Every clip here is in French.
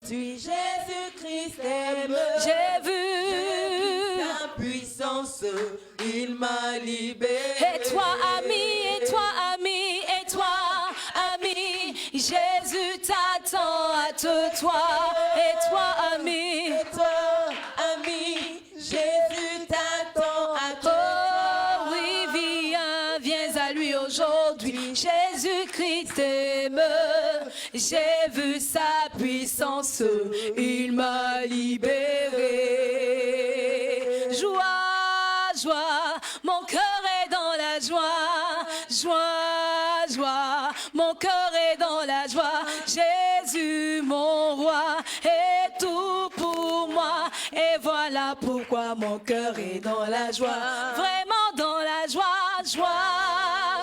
aujourd'hui Jésus-Christ aime. J'ai vu Sa puissance, il m'a libéré. et toi ami, et toi ami, et toi ami, Jésus t'attend à toi, et toi ami, Et toi, ami, Jésus t'attend à toi. oh oui, viens à lui aujourd'hui, Jésus-Christ t'aime, j'ai vu sa puissance, il m'a libéré. Joie, joie, mon cœur est dans la joie, joie, joie, mon cœur est dans la joie, Jésus mon roi est tout pour moi, et voilà pourquoi mon cœur est dans la joie, vraiment dans la joie, joie,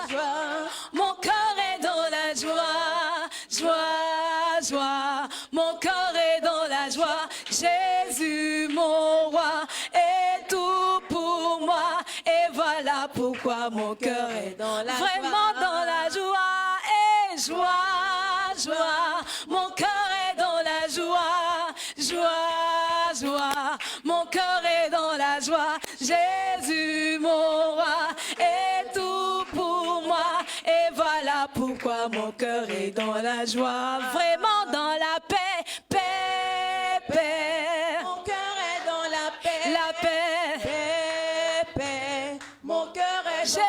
Joie, mon cœur est dans la joie, joie, joie, mon cœur est dans la joie, Jésus mon roi est tout pour moi, et voilà pourquoi mon cœur est dans la vraiment joie. dans la joie, et joie, joie, mon cœur est dans la joie, joie, joie, mon cœur est dans la joie, Jésus mon roi est tout pour moi, et voilà pourquoi mon cœur est dans la joie, vraiment dans la paix, paix, paix, mon cœur est dans la paix. la paix. Paix, paix, mon cœur est dans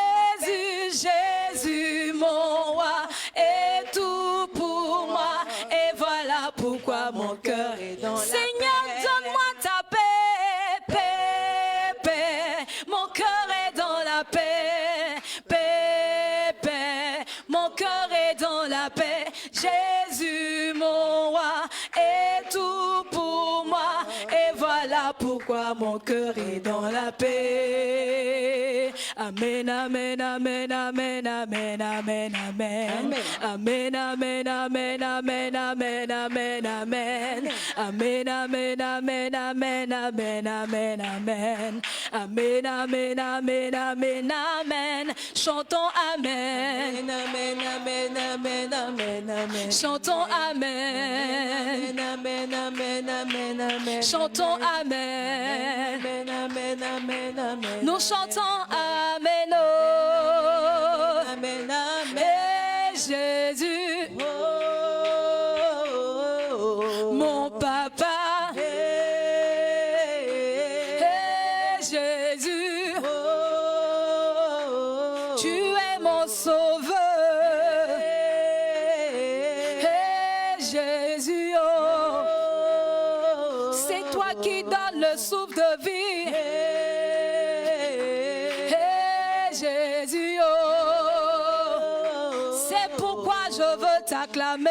Jésus, Jésus, mon roi, est tout pour moi, et voilà pourquoi mon cœur est dans la Seigneur, paix. donne-moi ta paix, paix, paix, mon cœur est dans la paix, paix, paix, mon cœur est dans la paix, Jésus, mon roi, est tout pour moi, et voilà pourquoi mon cœur est dans la paix. Amen, amen, amen, amen, amen, amen, amen. Amen, amen, amen, amen, amen, amen, amen. Amen, amen, amen, amen, amen, amen, amen. Amen, amen, amen, amen, amen. Chantons amen. Amen, amen, amen, amen, amen. Chantons amen. Amen, amen, amen, amen. Chantons amen. Amen, amen, amen, amen. Nous chantons amen. Oh. Amen, amen. Et Jésus, Oh, oh, oh, oh. mon papa. Hey. Et Jésus, Oh, oh, oh. tu es mon sauveur. Hey. Et Jésus, oh, Oh, c'est toi qui donnes le souffle de vie. Hey. Et Jésus, oh, c'est pourquoi je veux t'acclamer.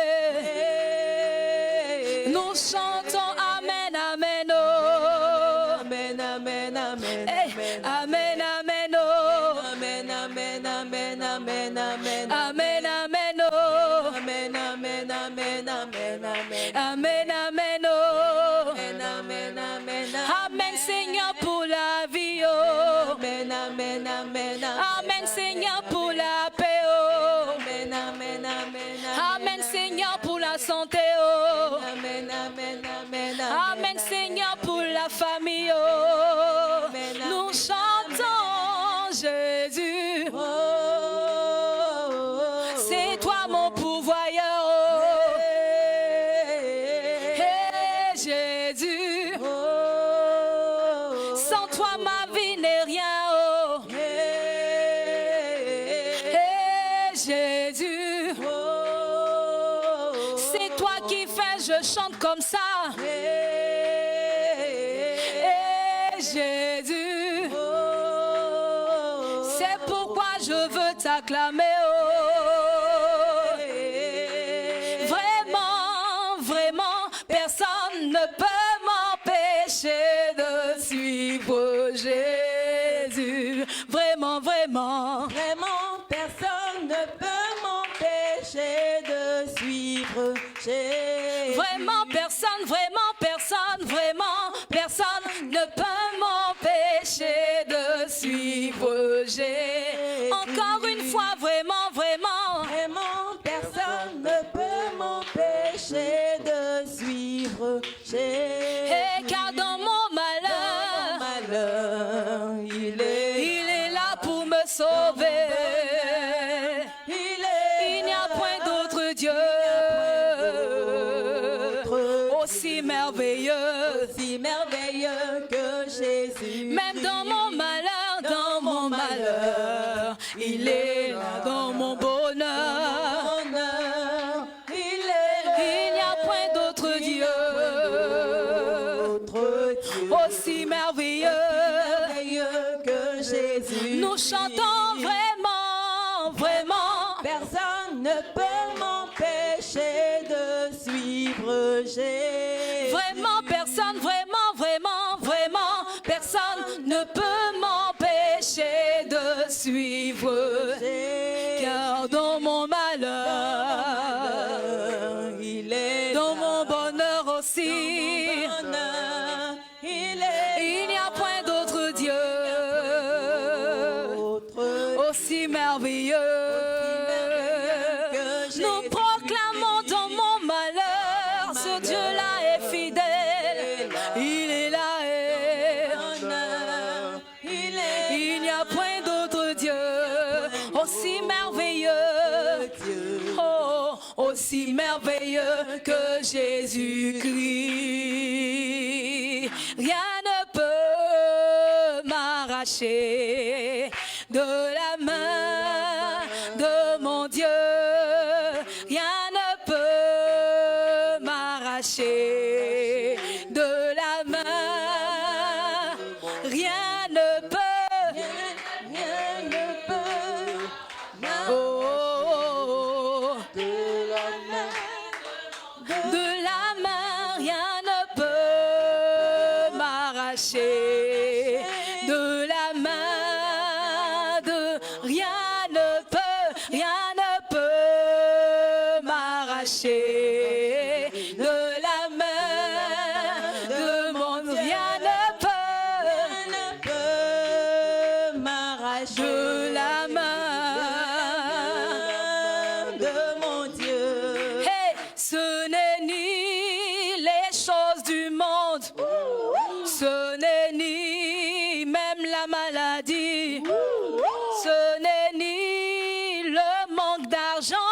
Nous chantons amen, amen, oh. Amen, amen, amen, Hey, amen, amen, oh. amen, amen, amen, amen, amen, Amen, amen, oh. amen, amen, amen, amen, amen, Amen, amen, oh. amen, amen, amen, Amen, Seigneur, pour la vie, oh. amen, amen, amen, Amen, Seigneur, pour la paix, oh. amen, amen, amen, Amen, Seigneur, pour la santé, oh. amen, amen, amen, Amen, Seigneur, pour la famille, oh. Nous chantons Jésus. oh, C'est toi mon pourvoyeur, oh. Hey, Jésus. oh, Sans toi, ma vie n'est rien, oh. Hey, Jésus. oh, C'est toi qui fais, je chante comme ça. Hey, Jésus. C'est pourquoi je veux t'acclamer, oh. Vraiment, vraiment, personne ne peut m'empêcher de suivre Jésus. Vraiment, vraiment. Vraiment, personne ne peut m'empêcher de suivre Jésus. Vraiment, personne, vraiment, personne, vraiment, personne ne peut m'empêcher de suivre Jésus. Encore une fois, vraiment. Et car dans mon malheur, il est là pour me sauver. Il n'y a point d'autre Dieu aussi merveilleux que Jésus. Même dans mon malheur, il est là dans mon bonheur. Il n'y a point d'autre Dieu aussi merveilleux que Jésus. Nous chantons vraiment, vraiment. Personne ne peut m'empêcher de suivre Jésus. Vraiment, personne, vraiment, vraiment, vraiment. Personne ne peut m'empêcher de suivre. Car dans mon malheur, il est dans mon bonheur aussi, il n'y a point d'autre Dieu aussi merveilleux. Nous proclamons dans mon malheur, ce Dieu-là est fidèle. Il est là et il n'y a point d'autre Dieu aussi merveilleux. Oh, aussi merveilleux que Jésus-Christ. Rien ne peut m'arracher de la main de mon Dieu. Rien ne peut m'arracher de la main. Rien ne peut. Oh, de la main, rien ne peut m'arracher. De la main, rien ne peut m'arracher. De la main de mon Dieu, rien ne peut m'arracher. de la main. Ce n'est ni les choses du monde, ce n'est ni même la maladie, ce n'est ni le manque d'argent,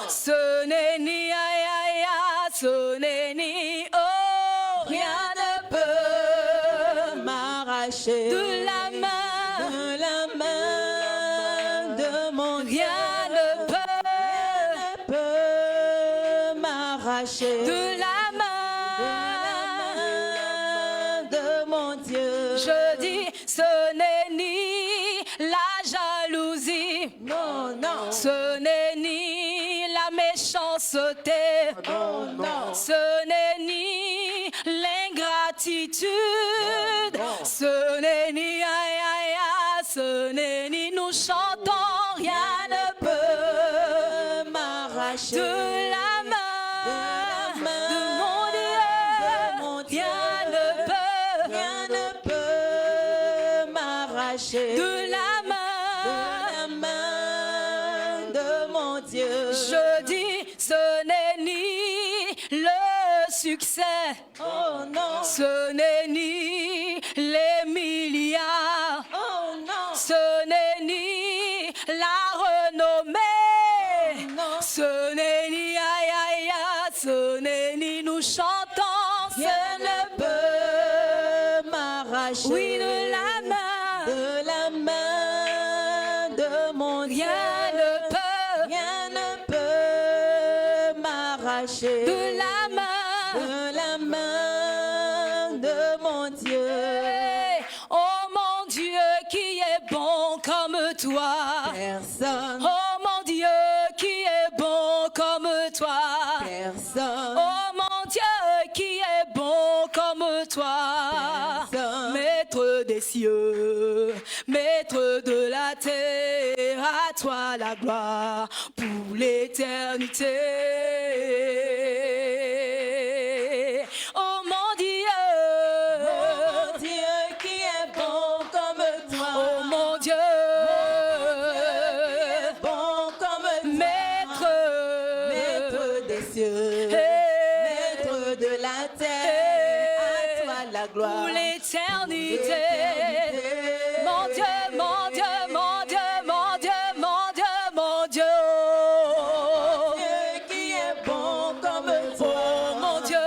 ce n'est ni ce n'est ni rien ne peut m'arracher de la main de mon Dieu. Rien ne peut m'arracher de la main de mon Dieu. Je dis, ce n'est ni la jalousie, Non, non, ce n'est ni la méchanceté, non, non. ce n'est ni l'ingratitude, ce n'est ni ce n'est ni nous chantons, rien ne peut m'arracher de la main de mon Dieu, rien ne peut m'arracher de la main de mon Dieu. Je dis, ce n'est ni le succès, Oh non, ce n'est ni les milliards, oh non, ce n'est ni la renommée, non. ce n'est ni ce n'est ni nous chantons, Rien ne peut m'arracher oui, de la main de mon Dieu. rien ne peut m'arracher peut de la main de mon Dieu. Oh mon Dieu qui est bon comme toi. Personne, Oh mon Dieu qui est bon comme toi. personne, Oh mon Dieu qui est bon comme toi. Personne. Maître des cieux, maître de la terre, à toi la gloire pour l'éternité. Oh mon Dieu, mon Dieu qui est bon comme toi. oh mon Dieu, Bon comme toi. maître Maître des cieux, Hey. maître de la la terre, à toi la gloire. Pour l'éternité. Mon Dieu, mon Dieu, mon Dieu, mon Dieu, mon Dieu, mon Dieu. Dieu qui est bon comme toi. Oh mon Dieu.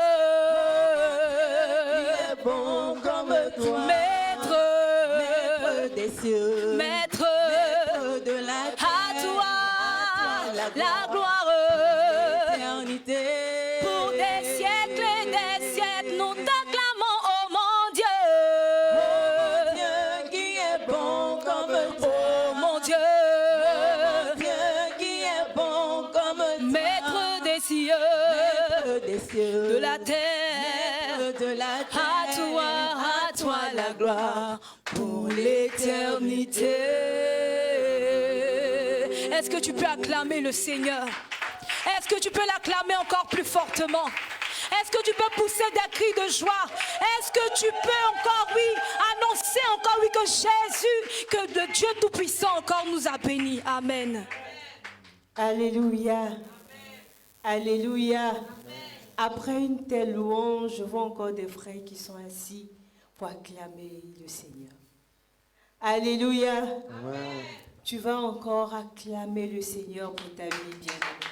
Qui est bon comme toi. Maître. Maître des cieux. Maître. Maître de la terre. À toi la gloire. Éternité. Pour des siècles et des siècles, nous t'acclamons, oh mon Dieu. Dieu qui est bon comme toi. Oh mon Dieu. Dieu qui est bon comme toi. Maître des cieux, Maître des cieux. de la terre. Maître de la terre. À toi la gloire pour l'éternité. Est-ce que tu peux acclamer le Seigneur? Est-ce que tu peux l'acclamer encore plus fortement? Est-ce que tu peux pousser des cris de joie? Est-ce que tu peux encore, oui, annoncer encore, oui, que Jésus, que le Dieu Tout-Puissant encore nous a bénis? Amen. Alléluia. Alléluia. Après une telle louange, je vois encore des frères qui sont assis pour acclamer le Seigneur. Alléluia. Amen. Tu vas encore acclamer le Seigneur pour ta vie, bien-aimée.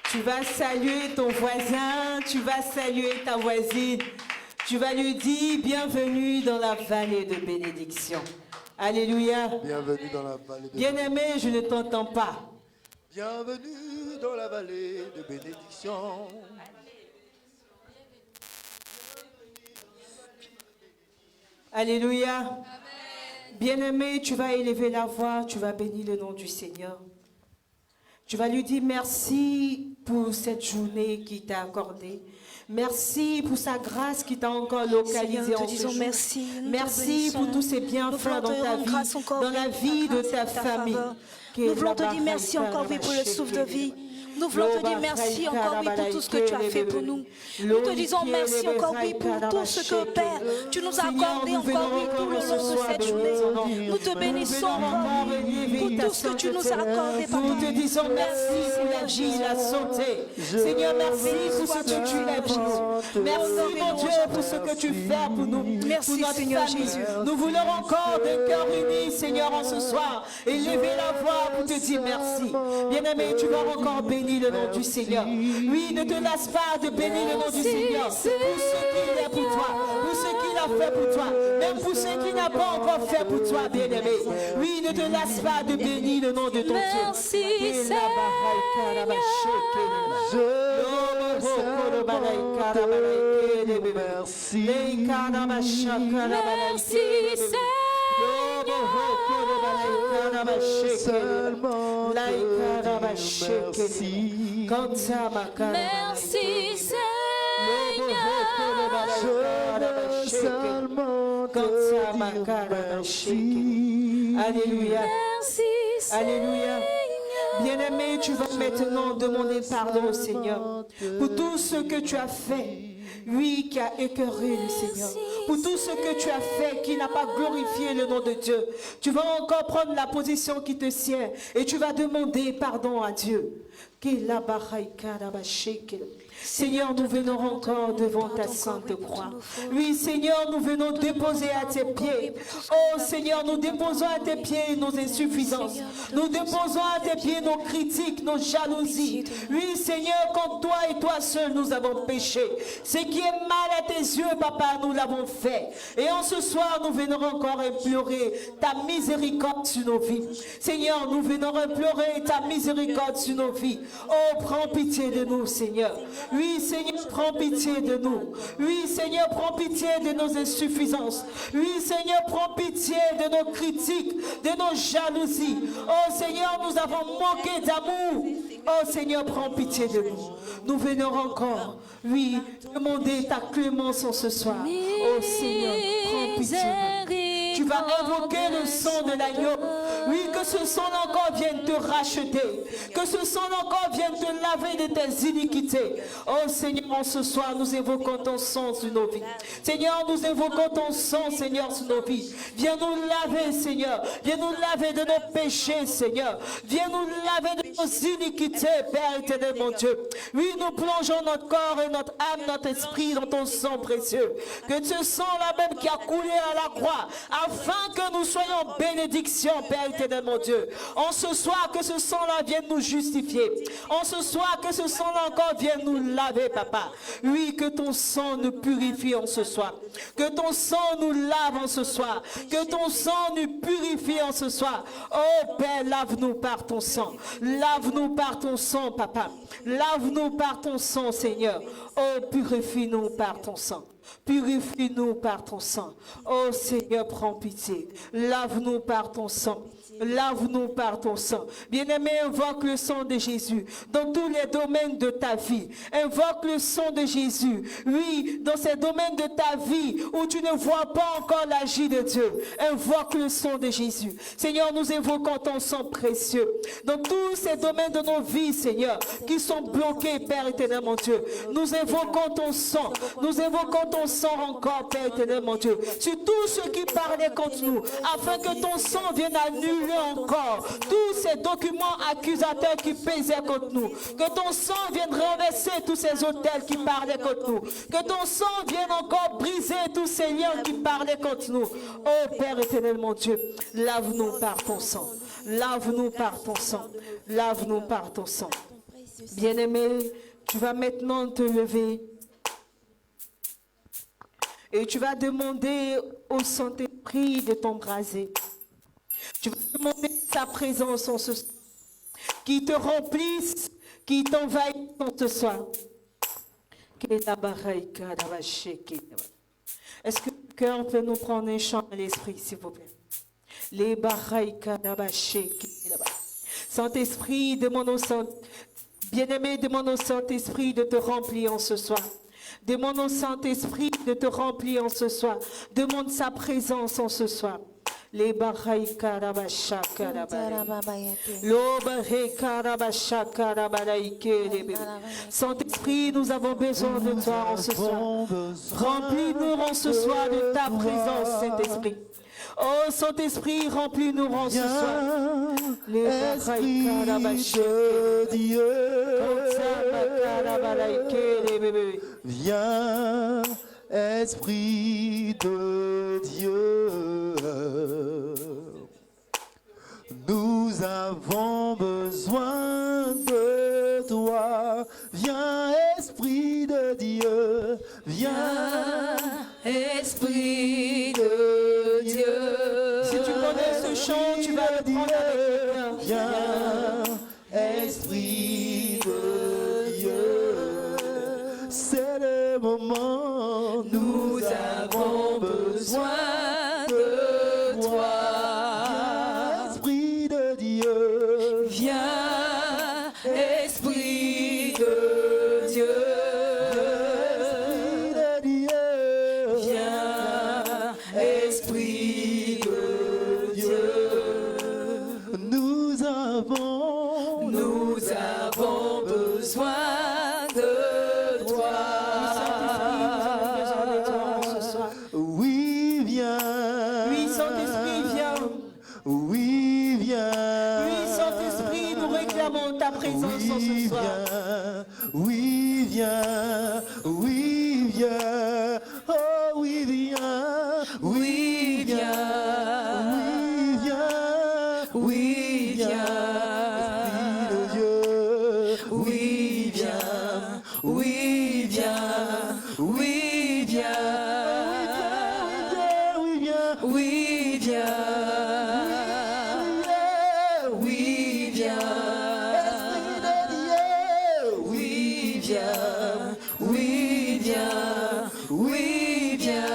Tu vas saluer ton voisin, tu vas saluer ta voisine. Tu vas lui dire bienvenue dans la vallée de bénédiction. Alléluia. Bienvenue dans la vallée de Bien-aimé, je ne t'entends pas. Bienvenue dans la vallée de bénédiction. Alléluia. Bien-aimé, tu vas élever la voix, tu vas bénir le nom du Seigneur. Tu vas lui dire merci pour cette journée qu'il t'a accordée. Merci pour sa grâce qui t'a encore localisé Seigneur, en te ce disons jour. merci. Nous te Merci bénissons. pour tous ces Nous bienfaits voulons dans te ta rendre vie, grâce encore, dans la oui, vie pour de ta ta grâce et ta famille. faveur. Nous voulons te dire merci encore, oui, pour le souffle de vie. Nous voulons te dire merci encore, oui, pour tout ce que tu as fait pour nous. Nous te disons merci encore, oui, pour tout ce que, Père, tu nous as accordé encore, oui, tout le long de cette journée. Nous te bénissons encore, oui, pour tout ce que tu nous as accordé, Papa. Nous te disons merci pour la vie, la santé. Seigneur, merci pour ce que tu as dit. Merci, mon Dieu, pour ce que tu fais pour nous. Merci, pour notre Seigneur famille. Jésus. Nous voulons encore d'un cœur uni, Seigneur, en ce soir, et lever la voix pour te dire merci. Bien-aimé, tu vas encore bénir le nom du Seigneur. Oui, ne te lasse pas de bénir le nom du Seigneur pour ce qu'il est pour toi, pour ce qu'il a fait pour toi, même pour ce qu'il n'a pas encore fait pour toi, bien-aimé. Oui, ne te lasse pas de bénir le nom de ton Dieu. Merci, Seigneur. Merci. Merci, Seulement Merci. merci, Seigneur. Seulement te dire merci. Alléluia. Merci, Alléluia. Seigneur. Bien-aimé, tu vas maintenant demander pardon au Seigneur pour tout ce que tu as fait. Oui, qui a écœuré le Seigneur. Pour tout ce que tu as fait qui n'a pas glorifié le nom de Dieu. Tu vas encore prendre la position qui te sied et tu vas demander pardon à Dieu. Seigneur, nous venons encore devant ta sainte croix. Oui, Seigneur, nous venons déposer à tes pieds. Oh Seigneur, nous déposons à tes pieds nos insuffisances. Nous déposons à tes pieds nos critiques, nos jalousies. Oui, Seigneur, contre toi et toi seul, nous avons péché. Ce qui est mal à tes yeux, Papa, nous l'avons fait. Et en ce soir, nous venons encore implorer ta miséricorde sur nos vies. Seigneur, nous venons implorer ta miséricorde sur nos vies. Oh, prends pitié de nous, Seigneur. Oui, Seigneur, prends pitié de nous. Oui, Seigneur, prends pitié de nos insuffisances. Oui, Seigneur, prends pitié de nos critiques, de nos jalousies. Oh, Seigneur, nous avons manqué d'amour. Oh, Seigneur, prends pitié de nous. Nous venons encore, oui, demander ta clémence en ce soir. Oh, Seigneur, prends pitié de nous. Tu vas invoquer le sang de l'agneau. Oui, que Que ce sang encore vienne te racheter. Que ce sang encore vienne te laver de tes iniquités. Oh Seigneur, en ce soir, nous évoquons ton sang sur nos vies. Seigneur, nous évoquons ton sang, Seigneur, sur nos vies. Viens nous laver, Seigneur. Viens nous laver de nos péchés, Seigneur. Viens nous laver de nos iniquités, Père éternel, mon Dieu. Oui, nous plongeons notre corps et notre âme, notre esprit dans ton sang précieux. Que ce sang-là même qui a coulé à la croix, afin que nous soyons en bénédiction, Père éternel, mon Dieu. En ce soir, que ce sang-là vienne nous justifier. En ce soir, que ce sang-là encore vienne nous laver, Papa. Oui, que ton sang nous purifie en ce soir. Que ton sang nous lave en ce soir. Que ton sang nous purifie en ce soir. Oh Père, lave-nous par ton sang. Lave-nous par ton sang, Papa. Lave-nous par ton sang, Seigneur. Oh, purifie-nous par ton sang. Purifie-nous par ton sang. Oh Seigneur, prends pitié. Lave-nous par ton sang. Lave-nous par ton sang. Bien-aimé, invoque le sang de Jésus dans tous les domaines de ta vie. Invoque le sang de Jésus. Oui, dans ces domaines de ta vie où tu ne vois pas encore l'agir de Dieu. Invoque le sang de Jésus. Seigneur, nous évoquons ton sang précieux. Dans tous ces domaines de nos vies, Seigneur, qui sont bloqués, Père éternel, mon Dieu. Nous évoquons ton sang. Nous évoquons ton sang encore, Père éternel, mon Dieu. Sur tous ceux qui parlaient contre nous, afin que ton sang vienne annuler encore tous ces documents accusateurs qui pesaient contre nous. Que ton sang vienne renverser tous ces autels qui parlaient contre nous. Que ton sang vienne encore briser tous ces liens qui parlaient contre nous. Oh Père éternel, mon Dieu, lave-nous par ton sang. Lave-nous par ton sang. Lave-nous par ton sang. Bien-aimé, tu vas maintenant te lever et tu vas demander au Saint-Esprit de t'embraser. Tu vas demander sa présence en ce soir, qui te remplisse, qui t'envahisse en ce soir. Est-ce que le cœur peut nous prendre un chant à l'esprit, s'il vous plaît? Les Saint-Esprit, demande au Saint, bien-aimé, demande au Saint-Esprit de te remplir en ce soir. Demande au Saint-Esprit de te remplir en ce soir. Demande sa présence en ce soir. Les Bahai Karabasha Karabalaï. L'Obahé Karabasha Karabalaïke. Saint-Esprit, nous avons besoin de toi en ce soir. Remplis-nous en ce soir de ta présence, Saint-Esprit. Oh Saint-Esprit, remplis-nous en ce soir. Les Bahai Karabasha Dieu. Viens, Esprit de Dieu, nous avons besoin de toi. Viens, Esprit de Dieu, viens, Esprit de Dieu. Si tu connais ce chant, tu vas le prendre avec toi. Viens, Esprit de Dieu, c'est le moment, nous avons besoin de toi. Esprit de Dieu, Viens, Esprit de Dieu. Esprit de Dieu, Viens, Esprit de Dieu. nous avons besoin de toi. Oui, viens. Oui, Saint-Esprit, viens. Oui, viens. Oui, Saint-Esprit, nous réclamons ta présence en ce soir. Oui, viens. Oui, viens. Oh, oui, viens. Oui, viens. Oui, viens. Oui, viens. Esprit de Dieu. Oui, viens. Oui, viens. Oui, viens. Oui, viens. Oui, viens. Oui, viens. Esprit de Dieu. Oui, viens. Oui, viens. Oui, viens.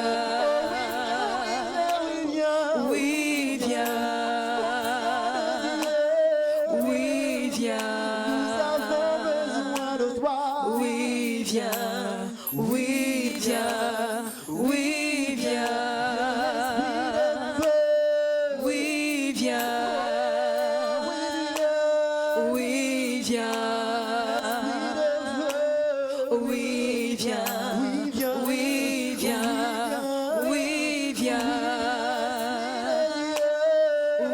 Oui, viens. Oui, viens. Nous avons besoin de toi. Oui, viens. Oui, viens. Oui, viens. Oui, viens. Oui, viens. Oui, viens. Oui, viens. Oui, viens.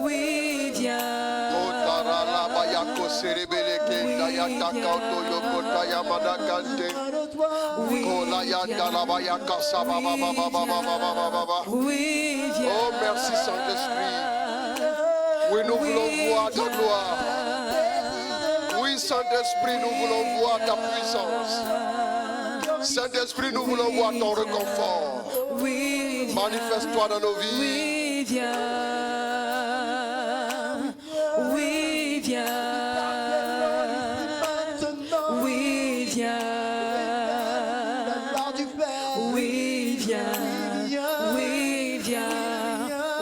Oui, viens. Otarala bayako serebeleke dayataka otoyoko tayamadakante. Oui, Kola yandala bayaka sabababababababababa. oui, viens. Oh, merci Saint-Esprit. Oui, nous voulons voir ta gloire. Oui, Saint-Esprit, nous voulons voir ta puissance. Saint-Esprit, nous voulons voir ton réconfort. Oui, viens. Manifeste-toi dans nos vies. Oui, viens. Oui, viens. Oui, viens. Oui, viens. Oui, viens.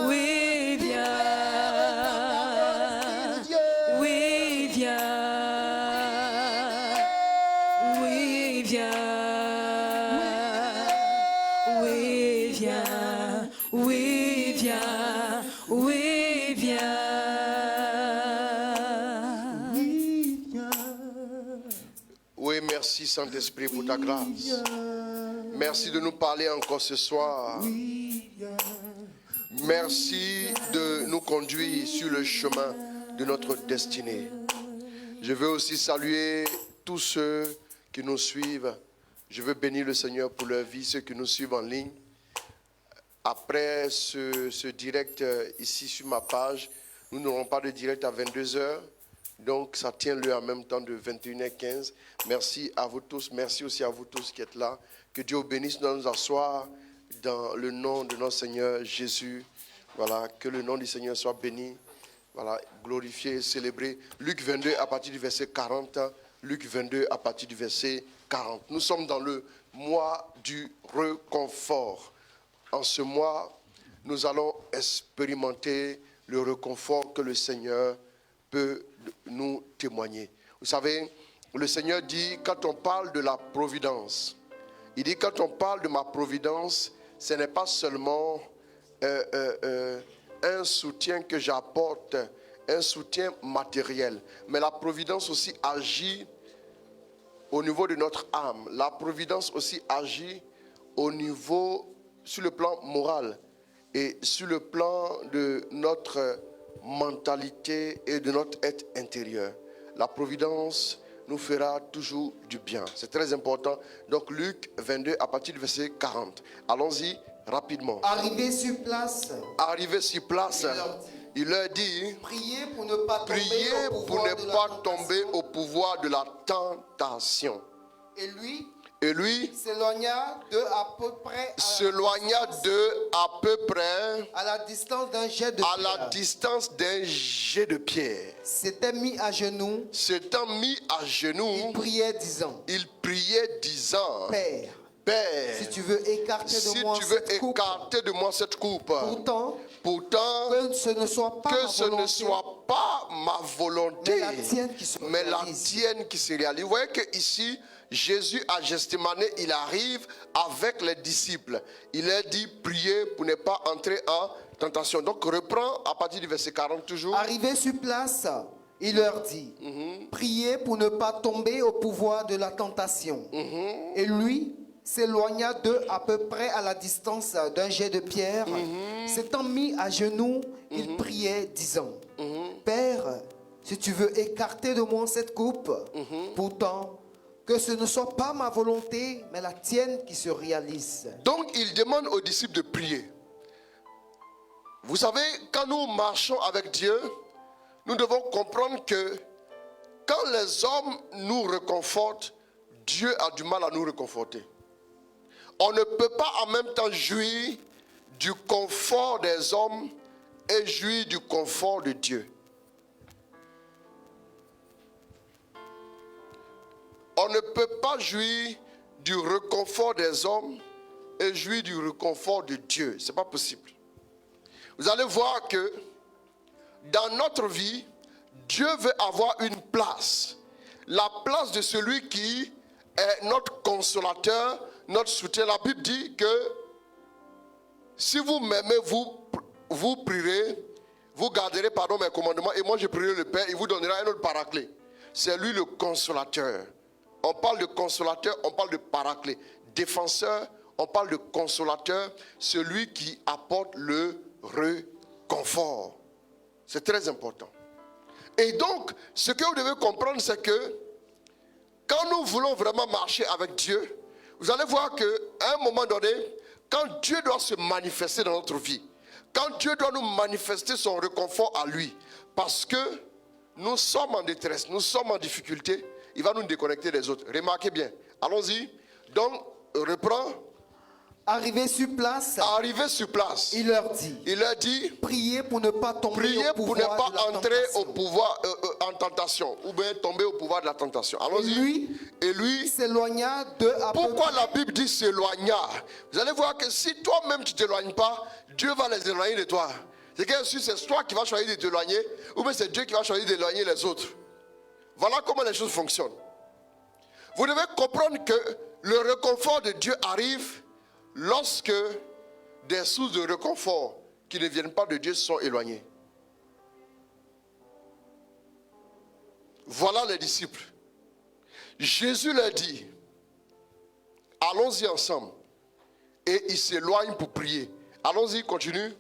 Oui, viens. Oui, viens. Oui, viens. Oui, viens. Oui, viens. Oui, viens. Oui, merci Saint-Esprit pour ta grâce. Merci de nous parler encore ce soir. Merci de nous conduire sur le chemin de notre destinée. Je veux aussi saluer tous ceux qui nous suivent. Je veux bénir le Seigneur pour leur vie, ceux qui nous suivent en ligne. Après ce direct ici sur ma page, nous n'aurons pas de direct à 22h. Donc ça tient lieu en même temps de 21h15. Merci à vous tous. Merci aussi à vous tous qui êtes là. Que Dieu vous bénisse. Nous allons nous asseoir dans le nom de notre Seigneur Jésus. Voilà, que le nom du Seigneur soit béni. Voilà, glorifié, célébré. Luc 22 à partir du verset 40. Luc 22 à partir du verset 40. Nous sommes dans le mois du réconfort. En ce mois, nous allons expérimenter le réconfort que le Seigneur peut nous témoigner. Vous savez, le Seigneur dit, quand on parle de la providence, il dit, quand on parle de ma providence, ce n'est pas seulement un soutien que j'apporte, un soutien matériel, mais la providence aussi agit au niveau de notre âme. La providence aussi agit au niveau, sur le plan moral et sur le plan de notre mentalité et de notre être intérieur. La providence nous fera toujours du bien. C'est très important. Donc Luc 22 à partir du verset 40. Allons-y rapidement. Arrivé sur place, Il leur dit, priez pour ne pas tomber, priez au, pour pouvoir ne de la pas tentation. tomber au pouvoir de la tentation. Et lui Et lui s'éloigna de à peu près à la distance d'un jet de à pierre. la distance d'un jet de pierre. S'était mis à genoux, S'étant mis à il genoux, priait disant, il priait disant, Père, Père, si tu veux écarter si de moi tu veux cette coupe, écarter de moi cette coupe, pourtant que ce ne soit pas que ma ce volonté, ne soit pas ma volonté, mais la tienne qui se mais la réalise. tienne qui se réalise. Vous voyez que ici, Jésus à Gethsémane, il arrive avec les disciples. Il leur dit, priez pour ne pas entrer en tentation. Donc reprends à partir du verset 40 toujours. Arrivé sur place, il leur dit, priez pour ne pas tomber au pouvoir de la tentation. Et lui s'éloigna d'eux à peu près à la distance d'un jet de pierre. S'étant mis à genoux, il priait disant, Père, si tu veux écarter de moi cette coupe, pourtant que ce ne soit pas ma volonté, mais la tienne qui se réalise. Donc il demande aux disciples de prier. Vous savez, quand nous marchons avec Dieu, nous devons comprendre que quand les hommes nous réconfortent, Dieu a du mal à nous réconforter. On ne peut pas en même temps jouir du confort des hommes et jouir du confort de Dieu. On ne peut pas jouir du réconfort des hommes et jouir du réconfort de Dieu. Ce n'est pas possible. Vous allez voir que dans notre vie, Dieu veut avoir une place. La place de celui qui est notre consolateur, notre soutien. La Bible dit que si vous m'aimez, vous prierez, vous garderez mes commandements et moi je prierai le Père, il vous donnera un autre paraclet. C'est lui le consolateur. on parle de consolateur, on parle de paraclet. Défenseur, on parle de consolateur, celui qui apporte le réconfort. C'est très important. Et donc, ce que vous devez comprendre, c'est que quand nous voulons vraiment marcher avec Dieu, vous allez voir qu'à un moment donné, quand Dieu doit se manifester dans notre vie, quand Dieu doit nous manifester son réconfort à lui, parce que nous sommes en détresse, nous sommes en difficulté, il va nous déconnecter des autres. Remarquez bien. Allons-y. Donc, reprends. Arrivé sur place, il leur dit, priez pour ne pas tomber au pouvoir en tentation, ou bien tomber au pouvoir de la tentation. Allons-y. Et lui s'éloigna de à peu Pourquoi près. la Bible dit s'éloigna? Vous allez voir que si toi-même tu ne t'éloignes pas, Dieu va les éloigner de toi. C'est que c'est toi qui vas choisir de t'éloigner, ou bien c'est Dieu qui va choisir d'éloigner les autres. Voilà comment les choses fonctionnent. Vous devez comprendre que le réconfort de Dieu arrive lorsque des sources de réconfort qui ne viennent pas de Dieu sont éloignées. Voilà les disciples. Jésus leur dit, allons-y ensemble. Et ils s'éloignent pour prier. Allons-y, continue.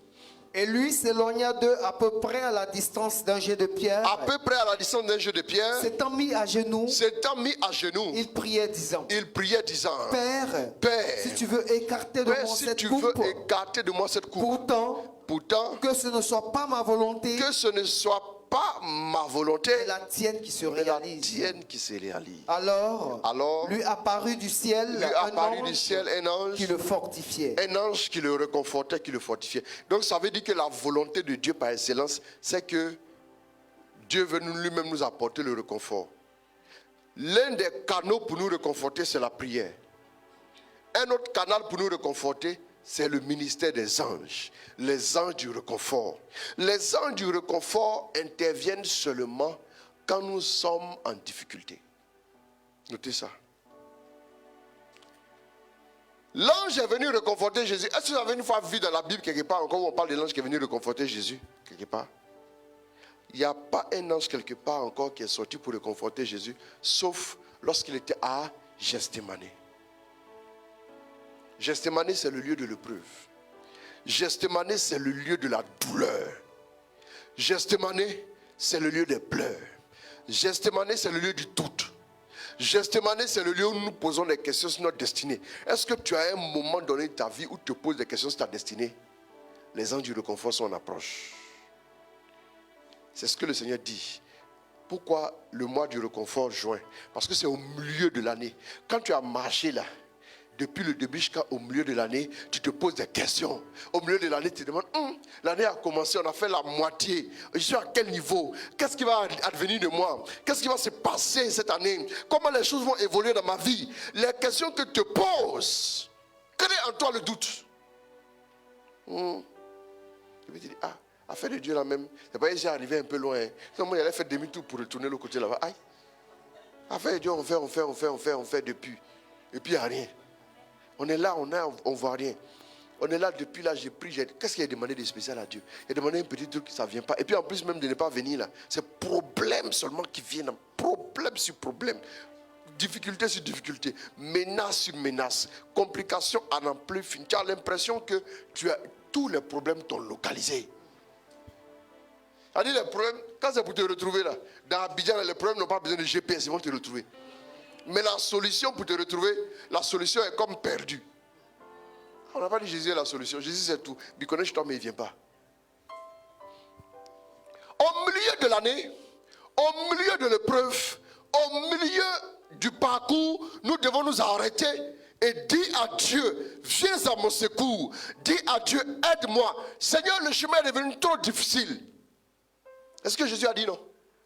Et lui s'éloigna d'eux à peu près à la distance d'un jet de pierre. À peu près à la distance d'un jet de pierre. S'étant mis à genoux, il priait disant, Père, si tu veux écarter de moi cette coupe, pourtant, que ce ne soit pas ma volonté, ma volonté, mais la tienne qui se réalise. Alors, lui apparut du ciel un ange qui le fortifiait. Un ange qui le réconfortait, qui le fortifiait. Donc ça veut dire que la volonté de Dieu par excellence, c'est que Dieu veut lui-même nous apporter le réconfort. L'un des canaux pour nous réconforter, c'est la prière. Un autre canal pour nous réconforter, c'est le ministère des anges, les anges du réconfort. Les anges du réconfort interviennent seulement quand nous sommes en difficulté. Notez ça. L'ange est venu réconforter Jésus. Est-ce que vous avez une fois vu dans la Bible quelque part encore où on parle de l'ange qui est venu réconforter Jésus? Quelque part. Il n'y a pas un ange quelque part encore qui est sorti pour réconforter Jésus, sauf lorsqu'il était à Gethsémane. Gethsémane, c'est le lieu de l'épreuve. Gethsémane, c'est le lieu de la douleur. Gethsémane, c'est le lieu des pleurs. Gethsémane, c'est le lieu du doute. Gethsémane, c'est le lieu où nous nous posons des questions sur notre destinée. Est-ce que tu as un moment donné de ta vie où tu te poses des questions sur ta destinée? Les anges du réconfort sont en approche. C'est ce que le Seigneur dit. Pourquoi le mois du réconfort juin? Parce que c'est au milieu de l'année. Quand tu as marché là, depuis le début jusqu'au milieu de l'année, tu te poses des questions. Au milieu de l'année, tu te demandes, l'année a commencé, on a fait la moitié. Je suis à quel niveau? Qu'est-ce qui va advenir de moi? Qu'est-ce qui va se passer cette année? Comment les choses vont évoluer dans ma vie? Les questions que tu te poses créent en toi le doute. Tu me dis, affaire de Dieu là même, c'est pas j'ai arrivé un peu loin. Sinon, moi, il allait faire demi-tour pour retourner l'autre côté là-bas. Aïe. Affaire de Dieu, on fait depuis. Et puis il n'y a rien. On est là, on ne voit rien. On est là depuis là, j'ai pris. Qu'est-ce qu'il a demandé de spécial à Dieu? Il a demandé un petit truc, ça ne vient pas. Et puis en plus même de ne pas venir là, c'est problème seulement qui viennent. Problème sur problème. Difficulté sur difficulté. Menace sur menace. Complication à n'en plus finir. Tu as l'impression que tous les problèmes t'ont localisé. C'est-à-dire les problèmes, quand c'est pour te retrouver là, dans Abidjan, les problèmes n'ont pas besoin de GPS, ils vont te retrouver. Mais la solution pour te retrouver, la solution est comme perdue. On n'a pas dit Jésus est la solution. Jésus c'est tout. Il connaît toi mais il ne vient pas. Au milieu de l'année, au milieu de l'épreuve, au milieu du parcours, nous devons nous arrêter et dire à Dieu, viens à mon secours. Dis à Dieu, aide-moi. Seigneur, le chemin est devenu trop difficile. Est-ce que Jésus a dit non?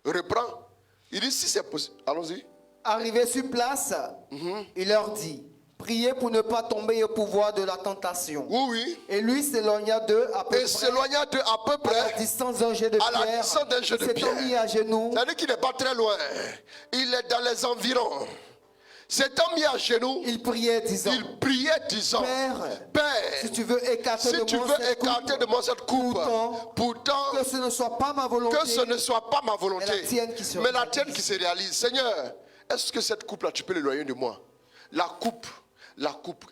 Reprends. Il dit si c'est possible. Allons-y. Arrivé sur place, il leur dit, priez pour ne pas tomber au pouvoir de la tentation. Oui. Et lui s'éloigna d'eux à peu près, à la distance d'un jet de pierre. Il s'est mis à genoux. C'est-à-dire qu'il n'est pas très loin. Il est dans les environs. S'étant mis à genoux, il priait disant, Père, si tu veux écarter de moi cette coupe, pourtant que ce ne soit pas ma volonté, mais la tienne qui se réalise. Seigneur, est-ce que cette coupe-là, tu peux l'éloigner de moi? La coupe,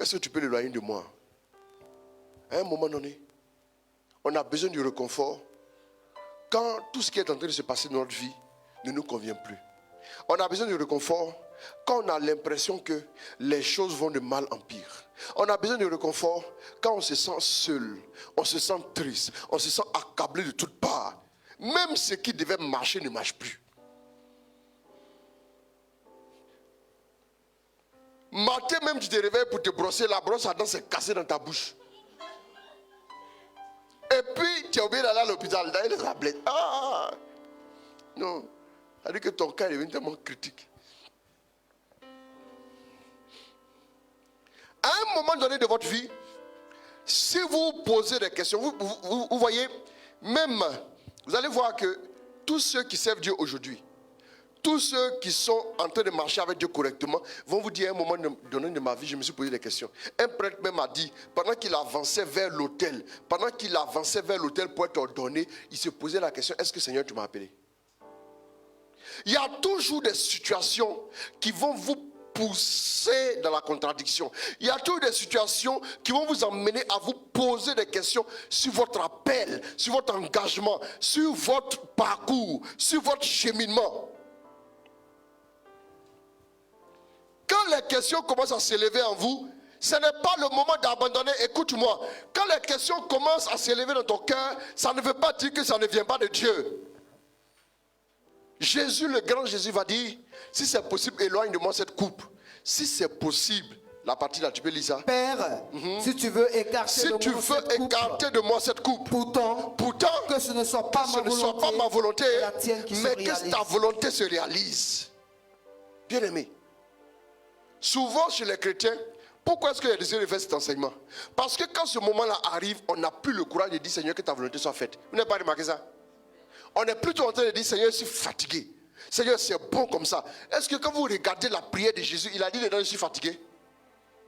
est-ce que tu peux l'éloigner de moi? À un moment donné, on a besoin du réconfort quand tout ce qui est en train de se passer dans notre vie ne nous convient plus. On a besoin du réconfort quand on a l'impression que les choses vont de mal en pire. On a besoin de réconfort quand on se sent seul, on se sent triste, on se sent accablé de toutes parts. Même ce qui devait marcher ne marche plus. Matin même tu te réveilles pour te brosser, la brosse à dents s'est cassée dans ta bouche. Et puis tu as oublié d'aller à l'hôpital, d'aller les tablettes. Ah non, ça veut dire que ton cas est devenu tellement critique. À un moment donné de votre vie, si vous posez des questions, vous voyez, même, vous allez voir que tous ceux qui servent Dieu aujourd'hui, tous ceux qui sont en train de marcher avec Dieu correctement, vont vous dire à un moment donné de ma vie, je me suis posé des questions. Un prêtre même a dit, pendant qu'il avançait vers l'autel, pour être ordonné, il se posait la question, est-ce que Seigneur tu m'as appelé? Il y a toujours des situations qui vont vous pousser dans la contradiction. Il y a toujours des situations qui vont vous emmener à vous poser des questions sur votre appel, sur votre engagement, sur votre parcours, sur votre cheminement. Quand les questions commencent à s'élever en vous, ce n'est pas le moment d'abandonner. Écoute-moi, quand les questions commencent à s'élever dans ton cœur, ça ne veut pas dire que ça ne vient pas de Dieu. Jésus, le grand Jésus va dire, si c'est possible, éloigne de moi cette coupe. Si c'est possible, la partie là, tu peux lire ça. Père, si tu veux écarter, de moi cette coupe. Pourtant, que ce ne soit pas ma volonté, la tienne qui mais que ta volonté se réalise. Bien aimé, souvent chez les chrétiens, pourquoi est-ce qu'il y a décidé de faire cet enseignement? Parce que quand ce moment-là arrive, on n'a plus le courage de dire Seigneur, que ta volonté soit faite. Vous n'avez pas remarqué ça? On est plutôt en train de dire Seigneur, je suis fatigué. Seigneur, c'est bon comme ça. Est-ce que quand vous regardez la prière de Jésus, il a dit dedans, je suis fatigué?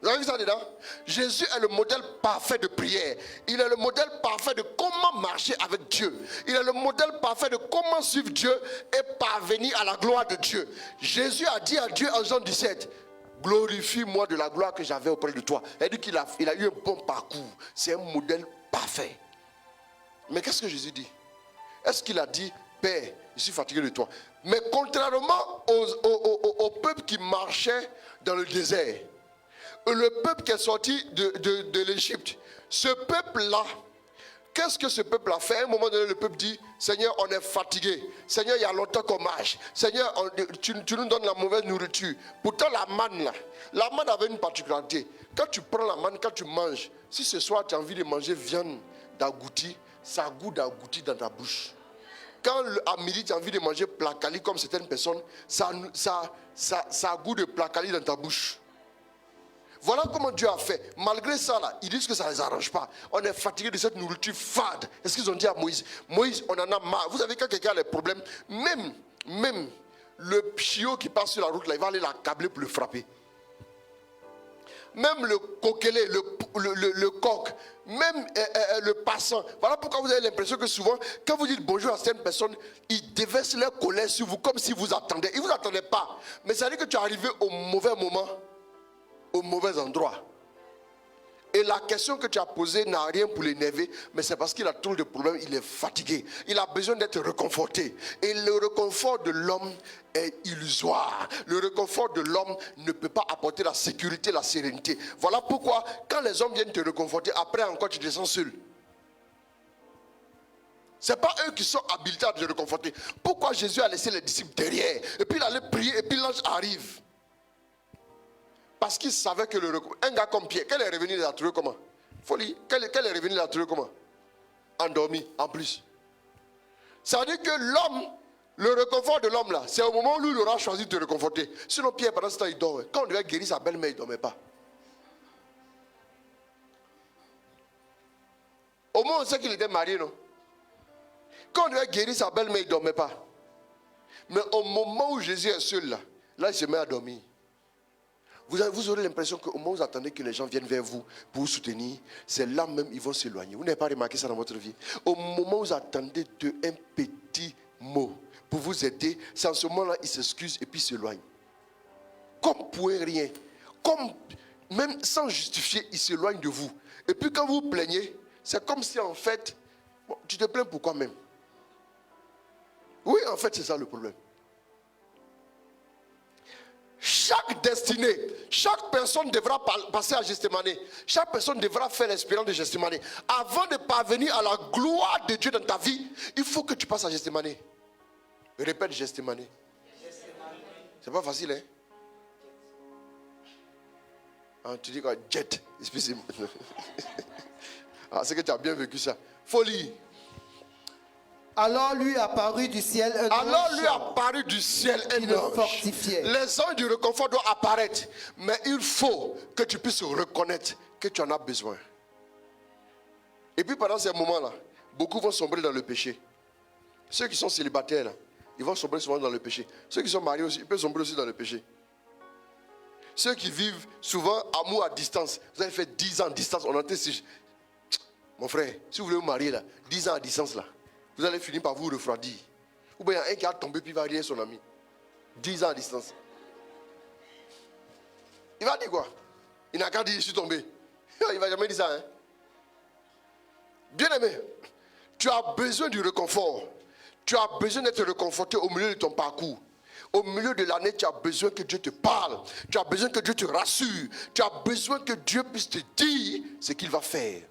Vous avez vu ça dedans? Jésus est le modèle parfait de prière. Il est le modèle parfait de comment marcher avec Dieu. Il est le modèle parfait de comment suivre Dieu et parvenir à la gloire de Dieu. Jésus a dit à Dieu en Jean 17, glorifie-moi de la gloire que j'avais auprès de toi. Il dit qu'il a eu un bon parcours. C'est un modèle parfait. Mais qu'est-ce que Jésus dit? Est-ce qu'il a dit, Père, je suis fatigué de toi? Mais contrairement au peuple qui marchait dans le désert, le peuple qui est sorti de l'Égypte, ce peuple-là, qu'est-ce que ce peuple a fait? À un moment donné, le peuple dit, Seigneur, on est fatigué. Seigneur, il y a longtemps qu'on marche. Seigneur, tu nous donnes la mauvaise nourriture. Pourtant, la manne avait une particularité. Quand tu prends la manne, quand tu manges, si ce soir tu as envie de manger viande d'agouti, ça a goût d'agouti dans ta bouche. Quand à midi tu as envie de manger placali comme certaines personnes, ça a goût de placali dans ta bouche. Voilà comment Dieu a fait. Malgré ça, là, ils disent que ça ne les arrange pas. On est fatigué de cette nourriture fade. Est-ce qu'ils ont dit à Moïse? Moïse, on en a marre. Vous savez, quand quelqu'un a des problèmes, même le chiot qui passe sur la route, là, il va aller l'accabler pour le frapper. Même le coquelet, le coq, même le passant. Voilà pourquoi vous avez l'impression que souvent, quand vous dites bonjour à certaines personnes, ils déversent leur colère sur vous comme si vous attendaient. Ils ne vous attendaient pas. Mais ça veut dire que tu es arrivé au mauvais moment, au mauvais endroit. Et la question que tu as posée n'a rien pour l'énerver, mais c'est parce qu'il a trop de problèmes, il est fatigué. Il a besoin d'être réconforté. Et le réconfort de l'homme est illusoire. Le réconfort de l'homme ne peut pas apporter la sécurité, la sérénité. Voilà pourquoi, quand les hommes viennent te réconforter, après encore tu descends seul. Ce n'est pas eux qui sont habilités à te réconforter. Pourquoi Jésus a laissé les disciples derrière? Et puis il allait prier, et puis l'ange arrive. Parce qu'il savait que un gars comme Pierre, qu'elle est revenue, il l'a trouvé comment? Folie. Qu'elle est revenue, il l'a trouvé comment? Endormi, en plus. Ça veut dire que l'homme, le réconfort de l'homme là, c'est au moment où lui, il aura choisi de te réconforter. Sinon, Pierre, pendant ce temps, il dormait. Quand on devait guérir sa belle-mère, il ne dormait pas. Au moins, on sait qu'il était marié, non? Quand on devait guérir sa belle-mère, il ne dormait pas. Mais au moment où Jésus est seul là, il se met à dormir. Vous aurez l'impression qu'au moment où vous attendez que les gens viennent vers vous pour vous soutenir, c'est là même ils vont s'éloigner. Vous n'avez pas remarqué ça dans votre vie? Au moment où vous attendez un petit mot pour vous aider, c'est en ce moment-là ils s'excusent et puis s'éloignent. comme pour rien, comme même sans justifier, il s'éloigne de vous. Et puis quand vous plaignez, c'est comme si en fait, bon, tu te plains pourquoi même? Oui, en fait, c'est ça le problème. Chaque destinée, chaque personne devra passer à Gethsémani. Chaque personne devra faire l'expérience de Gethsémani. Avant de parvenir à la gloire de Dieu dans ta vie, il faut que tu passes à Gethsémani. Répète Gethsémani. C'est pas facile, hein? Ah, tu dis quoi? Jet. Ah, c'est que tu as bien vécu ça. Folie. Alors lui apparut du ciel un ange fortifiait. Les anges du réconfort doivent apparaître. Mais il faut que tu puisses reconnaître que tu en as besoin. Et puis pendant ces moments-là, beaucoup vont sombrer dans le péché. Ceux qui sont célibataires, là, ils vont sombrer souvent dans le péché. Ceux qui sont mariés aussi, ils peuvent sombrer aussi dans le péché. Ceux qui vivent souvent amour à distance. Vous avez fait 10 ans à distance. On entend si... Mon frère, si vous voulez vous marier là, 10 ans à distance là, vous allez finir par vous refroidir. Ou bien il y a un qui a tombé puis il va rire son ami. 10 ans à distance. Il va dire quoi? Il n'a qu'à dire je suis tombé. Il ne va jamais dire ça. Hein? Bien aimé, tu as besoin du réconfort. Tu as besoin d'être réconforté au milieu de ton parcours. Au milieu de l'année, tu as besoin que Dieu te parle. Tu as besoin que Dieu te rassure. Tu as besoin que Dieu puisse te dire ce qu'il va faire.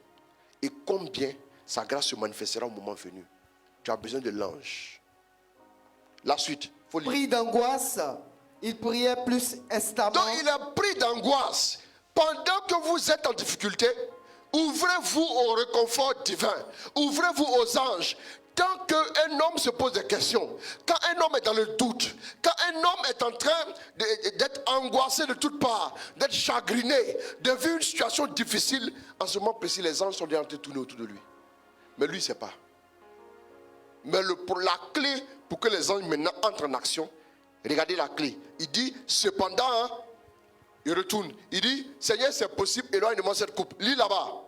Et combien sa grâce se manifestera au moment venu. Tu as besoin de l'ange. La suite, faut lire. Pris d'angoisse, il priait plus instamment. Donc il est pris d'angoisse. Pendant que vous êtes en difficulté, ouvrez-vous au réconfort divin. Ouvrez-vous aux anges. Tant qu'un homme se pose des questions, quand un homme est dans le doute, quand un homme est en train d'être angoissé de toutes parts, d'être chagriné, de vivre une situation difficile, en ce moment précis, les anges sont déjà en train de tourner autour de lui. Mais lui, il ne sait pas. Mais pour la clé pour que les anges maintenant entrent en action, regardez la clé. Il dit, cependant, hein, il retourne. Il dit, Seigneur, c'est possible, éloigne de moi cette coupe. Lis là-bas.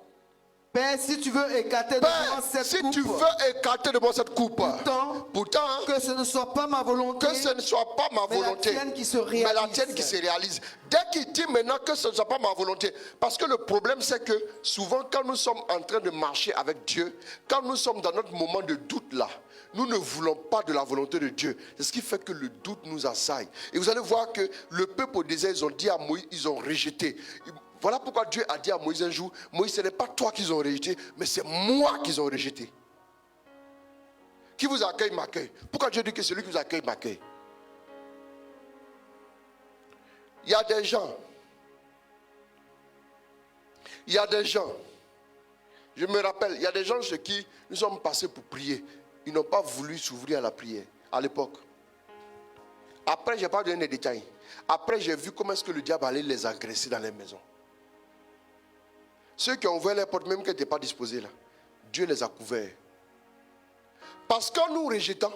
Père, si tu veux écarter de moi cette coupe, si tu veux écarter de moi cette coupe, pourtant que ce ne soit pas ma volonté, que ce ne soit pas ma volonté, mais la tienne qui se réalise. Mais la tienne qui se réalise. Dès qu'il dit maintenant que ce ne soit pas ma volonté, parce que le problème c'est que souvent quand nous sommes en train de marcher avec Dieu, quand nous sommes dans notre moment de doute là, nous ne voulons pas de la volonté de Dieu. C'est ce qui fait que le doute nous assaille. Et vous allez voir que le peuple au désert, ils ont dit à Moïse, ils ont rejeté. Voilà pourquoi Dieu a dit à Moïse un jour, Moïse, ce n'est pas toi qu'ils ont rejeté, mais c'est moi qu'ils ont rejeté. Qui vous accueille m'accueille. Pourquoi Dieu dit que celui qui vous accueille m'accueille? Il y a des gens, je me rappelle, il y a des gens chez qui nous sommes passés pour prier. Ils n'ont pas voulu s'ouvrir à la prière à l'époque. Après, je n'ai pas donné des détails. Après, j'ai vu comment est-ce que le diable allait les agresser dans les maisons. Ceux qui ont ouvert les portes, même qui n'étaient pas disposés là, Dieu les a couverts. Parce qu'en nous rejetant,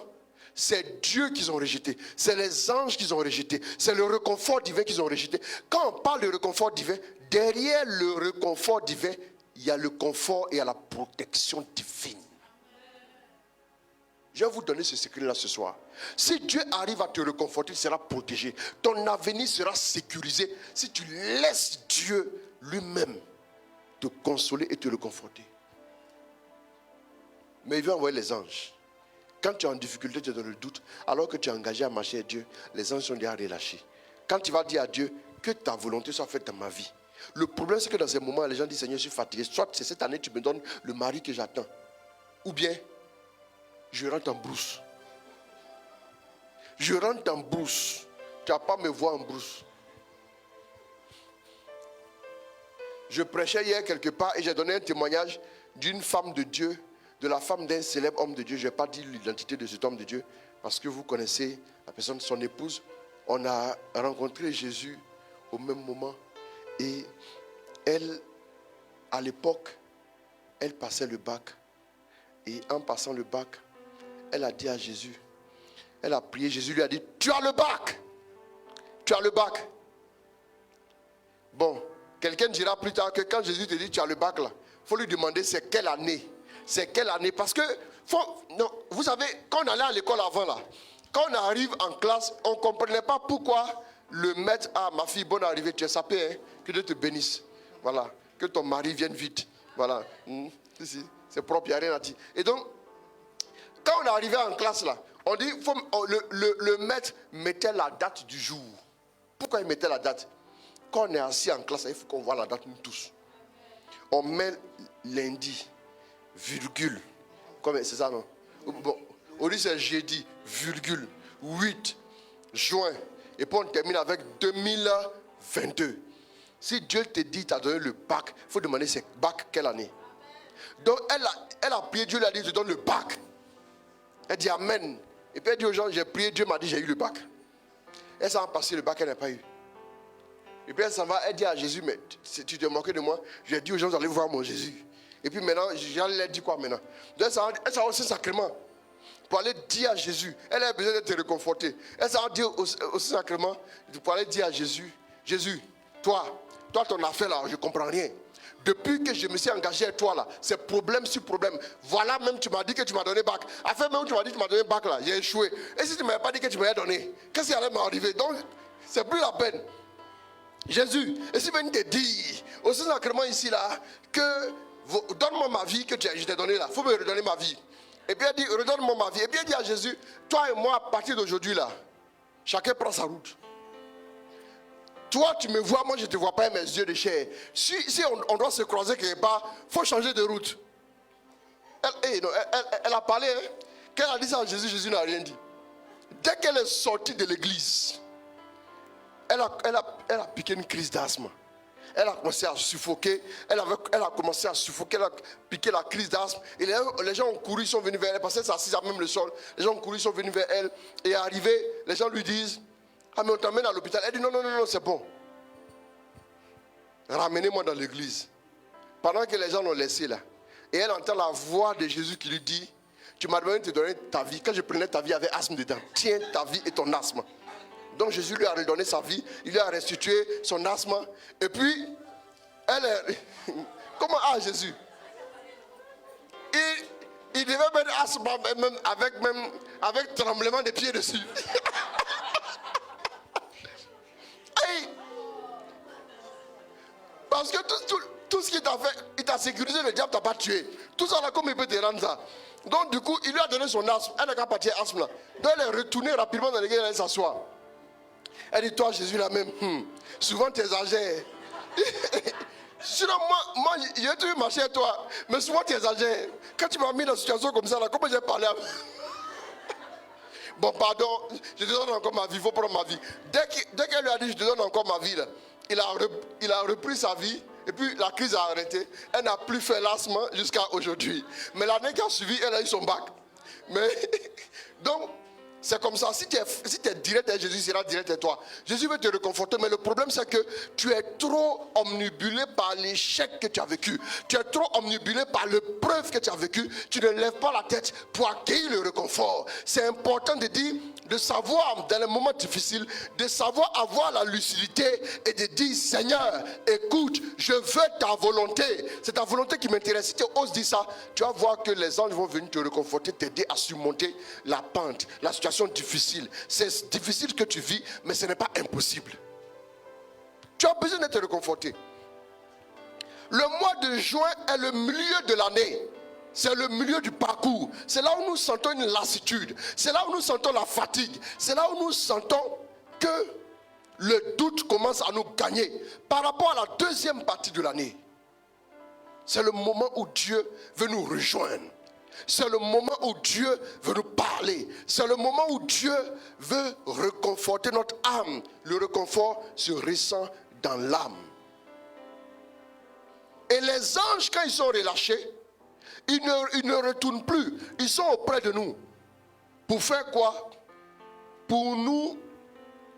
c'est Dieu qu'ils ont rejeté. C'est les anges qu'ils ont rejeté. C'est le réconfort divin qu'ils ont rejeté. Quand on parle de réconfort divin, derrière le réconfort divin, il y a le confort et il y a la protection divine. Je vais vous donner ce secret-là ce soir. Si Dieu arrive à te réconforter, tu seras protégé. Ton avenir sera sécurisé si tu laisses Dieu lui-même te consoler et te réconforter. Mais il veut envoyer les anges. Quand tu es en difficulté, tu es dans le doute, alors que tu es engagé à marcher avec Dieu, les anges sont déjà relâchés. Quand tu vas dire à Dieu que ta volonté soit faite dans ma vie. Le problème, c'est que dans ces moments, les gens disent, Seigneur, je suis fatigué. Soit c'est cette année, tu me donnes le mari que j'attends. Ou bien, je rentre en brousse. Je rentre en brousse. Tu n'as pas me voir en brousse. Je prêchais hier quelque part et j'ai donné un témoignage d'une femme de Dieu, de la femme d'un célèbre homme de Dieu. Je n'ai pas dit l'identité de cet homme de Dieu parce que vous connaissez la personne, son épouse. On a rencontré Jésus au même moment et elle, à l'époque, elle passait le bac. Et en passant le bac, elle a dit à Jésus, elle a prié, Jésus lui a dit, tu as le bac. Tu as le bac. Bon, quelqu'un dira plus tard que quand Jésus te dit tu as le bac là, il faut lui demander c'est quelle année. C'est quelle année. Parce que, non, vous savez, quand on allait à l'école avant là, quand on arrive en classe, on ne comprenait pas pourquoi le maître, ah ma fille, bonne arrivée, tu es sapée, hein? Que Dieu te bénisse. Voilà, que ton mari vienne vite. Voilà, c'est propre, il n'y a rien à dire. Et donc, quand on est arrivé en classe là, on dit, le maître mettait la date du jour. Pourquoi il mettait la date? Quand on est assis en classe, il faut qu'on voit la date nous tous. On met lundi, virgule. C'est ça, non? Bon, on dit c'est jeudi, virgule, 8 juin. Et puis on termine avec 2022. Si Dieu te dit, tu as donné le bac, il faut demander c'est bac quelle année. Donc elle a prié, Dieu lui a dit, je te donne le bac. Elle dit amen. Et puis elle dit aux gens, j'ai prié, Dieu m'a dit, j'ai eu le bac. Elle s'en va passer le bac, elle n'a pas eu. Et puis elle s'en va, elle dit à Jésus, mais si tu te moques de moi, j'ai dit aux gens, vous allez voir mon Jésus. Et puis maintenant, j'allais dire quoi maintenant? Donc elle s'en va aussi sacrément. Pour aller dire à Jésus, elle a besoin d'être réconfortée. Elle s'en va dire aussi sacrément, pour aller dire à Jésus, Jésus, toi ton affaire là, je ne comprends rien. Depuis que je me suis engagé avec toi là, c'est problème sur problème. Voilà, même tu m'as dit que tu m'as donné bac. Afin même tu m'as dit que tu m'as donné bac là, j'ai échoué. Et si tu ne m'avais pas dit que tu m'avais donné, qu'est-ce qui allait m'arriver? Donc, c'est plus la peine. Jésus, et si venez te dire, aussi sacrément ici là, que donne-moi ma vie que je t'ai donnée là, il faut me redonner ma vie. Et puis elle dit, redonne-moi ma vie. Et puis elle dit à Jésus, toi et moi, à partir d'aujourd'hui là, chacun prend sa route. Toi, tu me vois, moi je ne te vois pas avec mes yeux de chair. Si on doit se croiser quelque part, il faut changer de route. Elle a parlé, hein? Quand elle a dit ça à Jésus, Jésus n'a rien dit. Dès qu'elle est sortie de l'église, elle a piqué une crise d'asthme. Elle a commencé à suffoquer. Elle a commencé à suffoquer, elle a piqué la crise d'asthme. Et les gens ont couru, ils sont venus vers elle. Parce qu'elle s'assise à même le sol. Les gens ont couru, ils sont venus vers elle. Et arrivé, les gens lui disent, ah mais on t'emmène à l'hôpital. Elle dit non, c'est bon. Ramenez-moi dans l'église. Pendant que les gens l'ont laissé là. Et elle entend la voix de Jésus qui lui dit, tu m'as demandé de te donner ta vie. Quand je prenais ta vie, il y avait asthme dedans. Tiens ta vie et ton asthme. Donc Jésus lui a redonné sa vie, il lui a restitué son asthme. Et puis, elle est... Comment Jésus? Il devait mettre asthme avec tremblement des pieds dessus. Parce que tout ce qu'il t'a fait, il t'a sécurisé, le diable t'a pas tué. Tout ça là, comme il peut te rendre ça? Donc du coup, il lui a donné son asthme. Elle n'a qu'à partir asthme là. Donc elle est retournée rapidement dans l'église, elle allait s'asseoir. Elle dit, toi Jésus là même, souvent tu exagères. Sinon moi j'ai toujours marché avec toi, mais souvent tu exagères. Quand tu m'as mis dans une situation comme ça là, comment j'ai parlé à... Bon pardon, je te donne encore ma vie, il faut prendre ma vie. Dès qu'elle lui a dit, je te donne encore ma vie là, il a repris sa vie. Et puis la crise a arrêté. Elle n'a plus fait l'asthme jusqu'à aujourd'hui. Mais l'année qui a suivi, elle a eu son bac. Mais donc, c'est comme ça. Si tu es direct avec Jésus, il sera direct avec toi. Jésus veut te réconforter, mais le problème c'est que tu es trop omnibulé par l'échec que tu as vécu. Tu es trop omnibulé par l'épreuve que tu as vécue. Tu ne lèves pas la tête pour accueillir le réconfort. C'est important de dire, de savoir dans les moments difficiles, de savoir avoir la lucidité et de dire, Seigneur, écoute, je veux ta volonté. C'est ta volonté qui m'intéresse. Si tu oses dire ça, tu vas voir que les anges vont venir te réconforter, t'aider à surmonter la pente, la situation difficile. C'est difficile que tu vis, mais ce n'est pas impossible. Tu as besoin d'être réconforté. Le mois de juin est le milieu de l'année. C'est le milieu du parcours. C'est là où nous sentons une lassitude. C'est là où nous sentons la fatigue. C'est là où nous sentons que le doute commence à nous gagner. Par rapport à la deuxième partie de l'année, c'est le moment où Dieu veut nous rejoindre. C'est le moment où Dieu veut nous parler. C'est le moment où Dieu veut réconforter notre âme. Le réconfort se ressent dans l'âme. Et les anges, quand ils sont relâchés, ils ne retournent plus. Ils sont auprès de nous. Pour faire quoi? Pour nous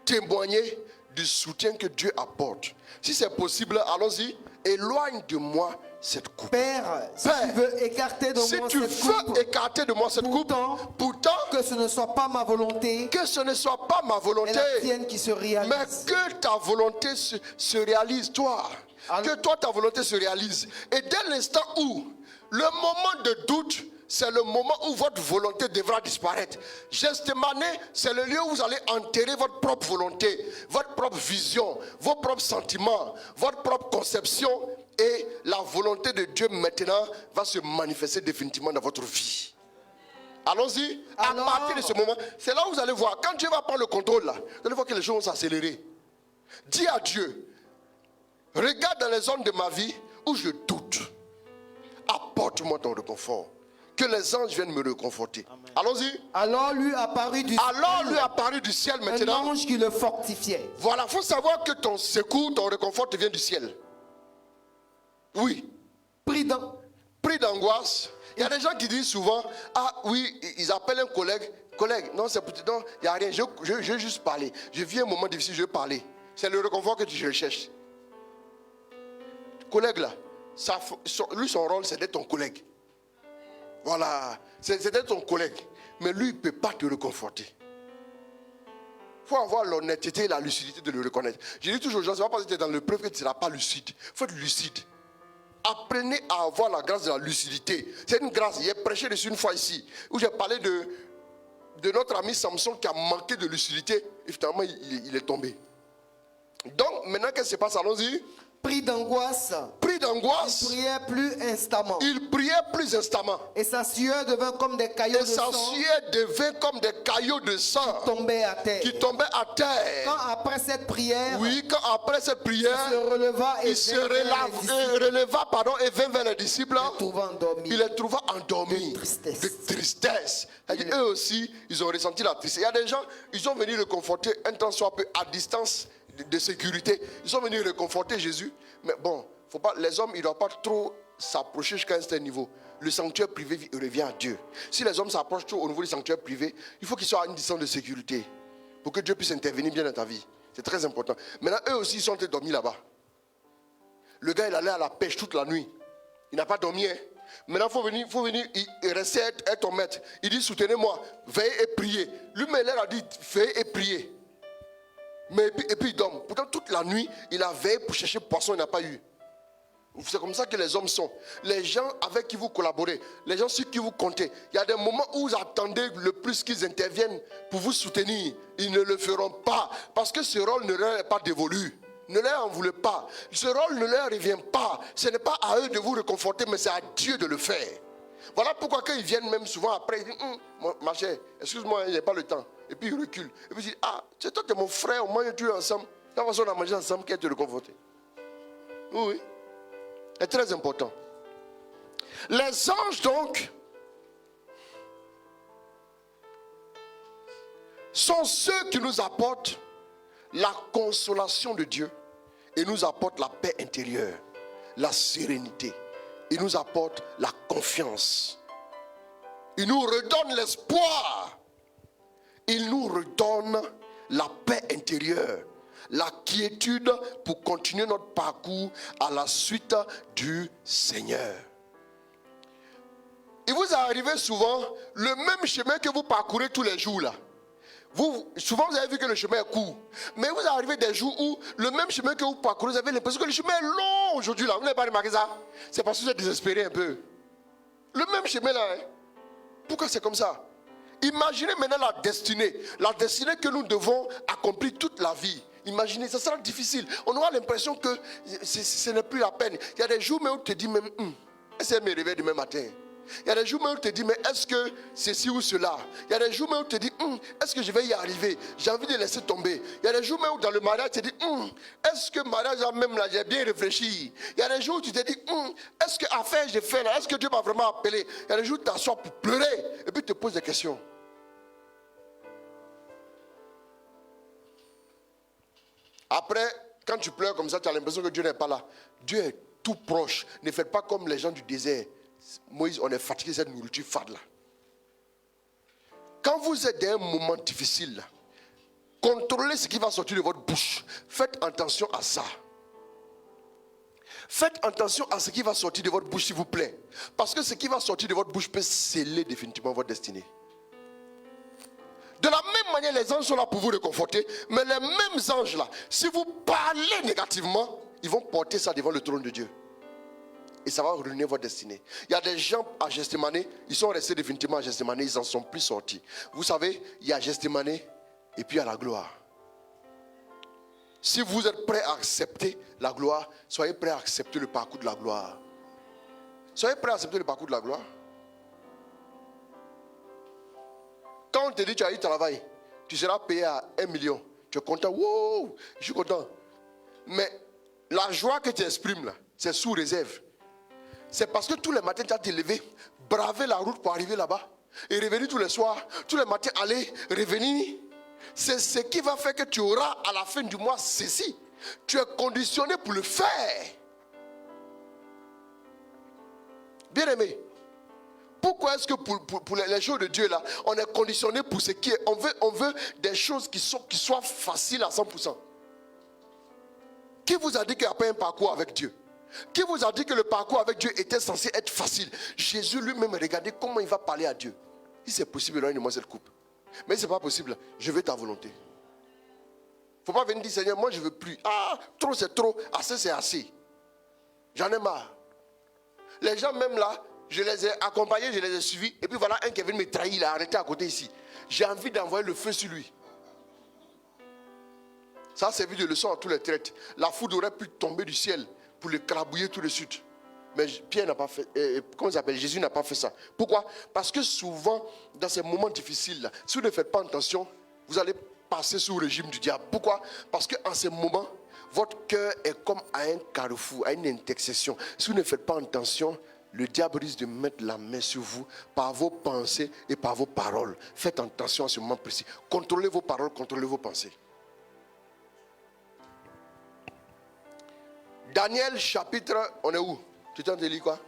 témoigner du soutien que Dieu apporte. Si c'est possible, allons-y. Éloigne de moi cette coupe. Père, si tu veux écarter de moi cette coupe. Si tu veux écarter de moi cette coupe, pourtant que ce ne soit pas ma volonté. Que ce ne soit pas ma volonté. Mais la tienne qui se réalise. Mais que ta volonté se réalise, toi. Alors, que toi, ta volonté se réalise. Et dès l'instant où le moment de doute c'est le moment où votre volonté devra disparaître. Gethsémani, c'est le lieu où vous allez enterrer votre propre volonté, votre propre vision, vos propres sentiments, votre propre conception, et la volonté de Dieu maintenant va se manifester définitivement dans votre vie. Allons-y. À partir de ce moment, c'est là où vous allez voir. Quand Dieu va prendre le contrôle, là, vous allez voir que les choses vont s'accélérer. Dis à Dieu, regarde dans les zones de ma vie où je doute. Apporte-moi ton réconfort. Que les anges viennent me réconforter. Allons-y. Alors lui apparut du ciel un maintenant. ange qui le fortifiait. Voilà, il faut savoir que ton secours, ton réconfort te vient du ciel. Oui. Pris d'angoisse. Il y a des gens qui disent souvent, ah oui, ils appellent un collègue. Collègue, non, c'est petit, non, il n'y a rien, je vais juste parler. Je vis un moment difficile, je vais parler. C'est le réconfort que tu recherches. Collègue là, lui son rôle c'est d'être ton collègue. Voilà, c'est d'être ton collègue. Mais lui il ne peut pas te réconforter. Il faut avoir l'honnêteté et la lucidité de le reconnaître. Je dis toujours aux gens, ce n'est pas parce que tu es dans le preuve que tu ne seras pas lucide. Il faut être lucide. Apprenez à avoir la grâce de la lucidité. C'est une grâce. J'ai prêché dessus une fois ici, où j'ai parlé de notre ami Samson qui a manqué de lucidité. Et finalement, il est tombé. Donc, maintenant, qu'est-ce qui se passe? Allons-y. Pris d'angoisse. Il priait plus instamment. Et sa sueur devint comme des caillots de sang. Qui tombaient à terre. Quand après cette prière. Il se releva et vint vers les disciples. Il les trouva endormis. De tristesse. Eux aussi, ils ont ressenti la tristesse. Il y a des gens, ils sont venus le conforter un temps soit peu à distance de sécurité. Ils sont venus réconforter Jésus. Mais bon, faut pas, les hommes, ils ne doivent pas trop s'approcher jusqu'à un certain niveau. Le sanctuaire privé revient à Dieu. Si les hommes s'approchent trop au niveau du sanctuaire privé, il faut qu'ils soient à une distance de sécurité pour que Dieu puisse intervenir bien dans ta vie. C'est très important. Maintenant, eux aussi, ils sont dormis là-bas. Le gars, il allait à la pêche toute la nuit. Il n'a pas dormi. Hein? Maintenant, il faut venir il rester être ton maître. Il dit, soutenez-moi, veillez et priez. Lui-même, il a dit, veillez et priez. Mais et puis il dort. Pourtant toute la nuit il a veillé pour chercher poisson, il n'a pas eu. C'est comme ça que les hommes sont. Les gens avec qui vous collaborez, les gens sur qui vous comptez, il y a des moments où vous attendez le plus qu'ils interviennent pour vous soutenir. Ils ne le feront pas parce que ce rôle ne leur est pas dévolu. Ne leur en voulez pas. Ce rôle ne leur revient pas. Ce n'est pas à eux de vous réconforter, mais c'est à Dieu de le faire. Voilà pourquoi quand ils viennent même souvent après, ils disent, ma chère, excuse-moi, il n'y a pas le temps. Et puis il recule. Et puis il dit, ah, c'est toi, tu es mon frère, on mange tout ensemble. De toute façon, on a mangé ensemble, qui est te réconforter. Oui. C'est très important. Les anges, donc, sont ceux qui nous apportent la consolation de Dieu et nous apportent la paix intérieure, la sérénité. Ils nous apportent la confiance. Ils nous redonnent l'espoir. Ils nous redonnent la paix intérieure, la quiétude pour continuer notre parcours à la suite du Seigneur. Il vous arrive souvent le même chemin que vous parcourez tous les jours là. Souvent vous avez vu que le chemin est court. Mais vous arrivez des jours où le même chemin que vous parcourez, vous avez l'impression que le chemin est long aujourd'hui là. Vous n'avez pas remarqué ça? C'est parce que vous êtes désespéré un peu. Le même chemin là. Hein? Pourquoi c'est comme ça? Imaginez maintenant la destinée que nous devons accomplir toute la vie. Imaginez, ça sera difficile. On aura l'impression que ce n'est plus la peine. Il y a des jours où tu te dis même, est-ce que je me réveille demain matin? Il y a des jours où tu te dis, mais est-ce que ceci ou cela? Il y a des jours où tu te dis, est-ce que je vais y arriver? J'ai envie de laisser tomber. Il y a des jours où dans le mariage, tu te dis, est-ce que mariage même là, j'ai bien réfléchi? Il y a des jours où tu te dis, est-ce que affaire j'ai fait là? Est-ce que Dieu m'a vraiment appelé? Il y a des jours où tu t'assois pour pleurer et puis tu te poses des questions. Après, quand tu pleures comme ça, tu as l'impression que Dieu n'est pas là. Dieu est tout proche. Ne faites pas comme les gens du désert. Moïse, on est fatigué de cette nourriture fade là. Quand vous êtes dans un moment difficile là, contrôlez ce qui va sortir de votre bouche. Faites attention à ça. Faites attention à ce qui va sortir de votre bouche, s'il vous plaît. Parce que ce qui va sortir de votre bouche peut sceller définitivement votre destinée. De la même manière, les anges sont là pour vous réconforter. Mais les mêmes anges là, si vous parlez négativement, ils vont porter ça devant le trône de Dieu. et ça va ruiner votre destinée. Il y a des gens à Gethsémane, ils sont restés définitivement à Gethsémane, ils n'en sont plus sortis. Vous savez, il y a Gethsémane et puis il y a la gloire. Si vous êtes prêt à accepter la gloire, soyez prêt à accepter le parcours de la gloire. Soyez prêt à accepter le parcours de la gloire. Quand on te dit tu as eu travail, tu seras payé à 1 million. Tu es content, wow, je suis content. Mais la joie que tu exprimes là, c'est sous réserve. C'est parce que tous les matins tu as te levé, braver la route pour arriver là-bas et revenir tous les soirs, tous les matins aller, revenir. C'est ce qui va faire que tu auras à la fin du mois ceci. Tu es conditionné pour le faire. Bien aimé, pourquoi est-ce que pour les choses de Dieu là, on est conditionné pour ce qui est, on veut des choses qui soient faciles à 100%. Qui vous a dit qu'il n'y a pas un parcours avec Dieu? Qui vous a dit que le parcours avec Dieu était censé être facile? Jésus lui-même, regardez comment il va parler à Dieu. Si c'est possible, éloigne-moi cette coupe. Mais si ce n'est pas possible, je veux ta volonté. Il ne faut pas venir dire, Seigneur, moi je ne veux plus. Ah, trop c'est trop, assez c'est assez. J'en ai marre. Les gens même là, je les ai accompagnés, je les ai suivis. Et puis voilà un qui est venu me trahir, il a arrêté à côté ici. J'ai envie d'envoyer le feu sur lui. Ça a servi de leçon à tous les traites. La foudre aurait pu tomber du ciel pour le crabouiller tout de suite. Mais Pierre n'a pas fait, comment il s'appelle? Jésus n'a pas fait ça. Pourquoi? Parce que souvent, dans ces moments difficiles-là, si vous ne faites pas attention, vous allez passer sous le régime du diable. Pourquoi? Parce qu'en ces moments, votre cœur est comme à un carrefour, à une intersection. Si vous ne faites pas attention, le diable risque de mettre la main sur vous par vos pensées et par vos paroles. Faites attention à ce moment précis. Contrôlez vos paroles, contrôlez vos pensées. Daniel chapitre, on est où? Tu t'en dis quoi?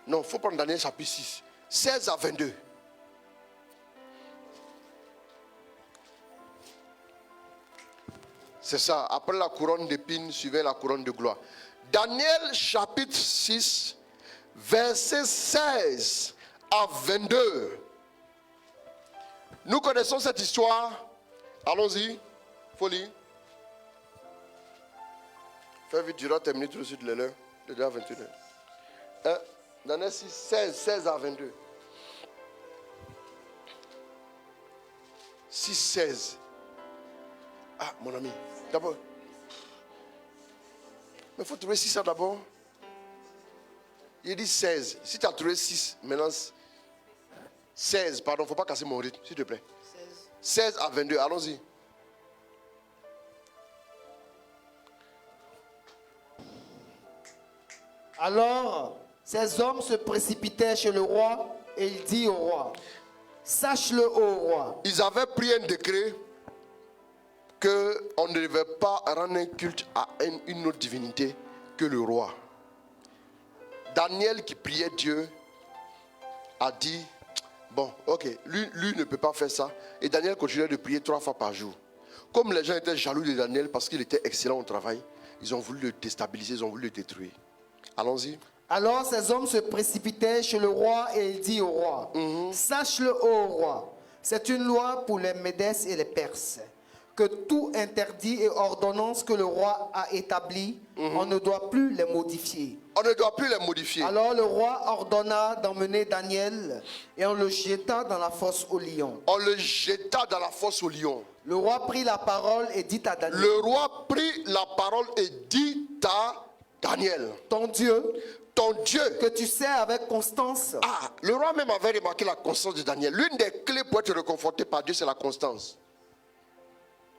Non, il faut prendre Daniel chapitre 6, 16 à 22. C'est ça, après la couronne d'épines, suivait la couronne de gloire. Daniel chapitre 6, verset 16 à 22. Nous connaissons cette histoire. Allons-y, folie. Fais vite, tu dois terminer tout de suite l'heure. Le 2 à 21. Daniel 6, 16 à 22. 6, 16. Ah, mon ami, d'abord. Mais il faut trouver 6 d'abord. Il dit 16. Si tu as trouvé 6, maintenant 16, pardon, il ne faut pas casser mon rythme, s'il te plaît. 16 à 22, allons-y. Alors, ces hommes se précipitaient chez le roi et il dit au roi, sache-le, ô roi. Ils avaient pris un décret qu'on ne devait pas rendre un culte à une autre divinité que le roi. Daniel qui priait Dieu a dit, bon, ok, lui ne peut pas faire ça. Et Daniel continuait de prier 3 fois par jour. Comme les gens étaient jaloux de Daniel parce qu'il était excellent au travail, ils ont voulu le déstabiliser, ils ont voulu le détruire. Allons-y. Alors ces hommes se précipitaient chez le roi et il dit au roi, sache-le, ô roi, c'est une loi pour les Médès et les Perses, que tout interdit et ordonnance que le roi a établi, on ne doit plus les modifier. On ne doit plus les modifier. Alors le roi ordonna d'emmener Daniel et on le jeta dans la fosse au lion. On le jeta dans la fosse au lion. Le roi prit la parole et dit à Daniel, Le roi prit la parole et dit à Daniel, ton Dieu, que tu sais avec constance. Ah, le roi même avait remarqué la constance de Daniel. L'une des clés pour être réconforté par Dieu, c'est la constance.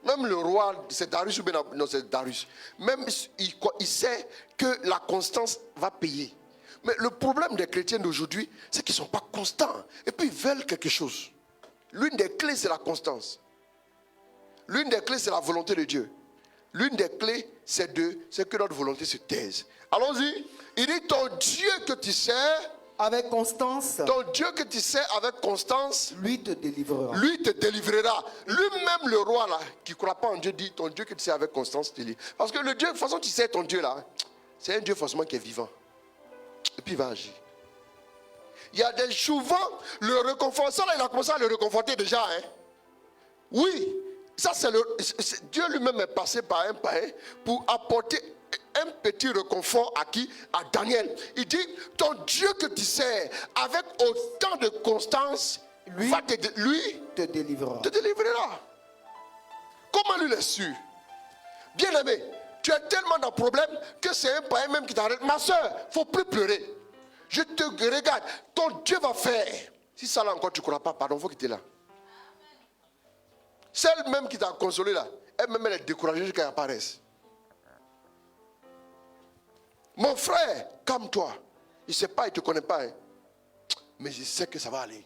Même le roi, c'est Darius ou bien non, c'est Darius. Même il sait que la constance va payer. Mais le problème des chrétiens d'aujourd'hui, c'est qu'ils ne sont pas constants. Et puis ils veulent quelque chose. L'une des clés, c'est la constance. L'une des clés, c'est la volonté de Dieu. L'une des clés, c'est que notre volonté se taise. Allons-y. Il dit, ton Dieu que tu sais, avec constance, ton Dieu que tu sais avec constance, lui te délivrera. Lui te délivrera. Lui-même, le roi là, qui ne croit pas en Dieu, dit, ton Dieu que tu sais avec constance te délivre. Parce que le Dieu, de toute façon, tu sais ton Dieu là, c'est un Dieu forcément qui est vivant. Et puis il va agir. Il y a des souvent, le réconfort, ça là, il a commencé à le réconforter déjà. Hein? Oui. Ça, Dieu lui-même est passé par un pour apporter un petit réconfort à qui? À Daniel. Il dit, ton Dieu que tu sers avec autant de constance, Lui te délivrera. te délivrera. Comment lui l'a su? Bien aimé, tu as tellement de problèmes que c'est un païen même qui t'arrête. Ma soeur, il ne faut plus pleurer. Je te regarde, ton Dieu va faire. Si ça là encore tu ne crois pas, pardon, il faut quitter là. Celle même qui t'a consolé là, elle-même elle est découragée jusqu'à qu'elle apparaisse. Mon frère, calme-toi. Il ne sait pas, il ne te connaît pas. Hein. Mais je sais que ça va aller.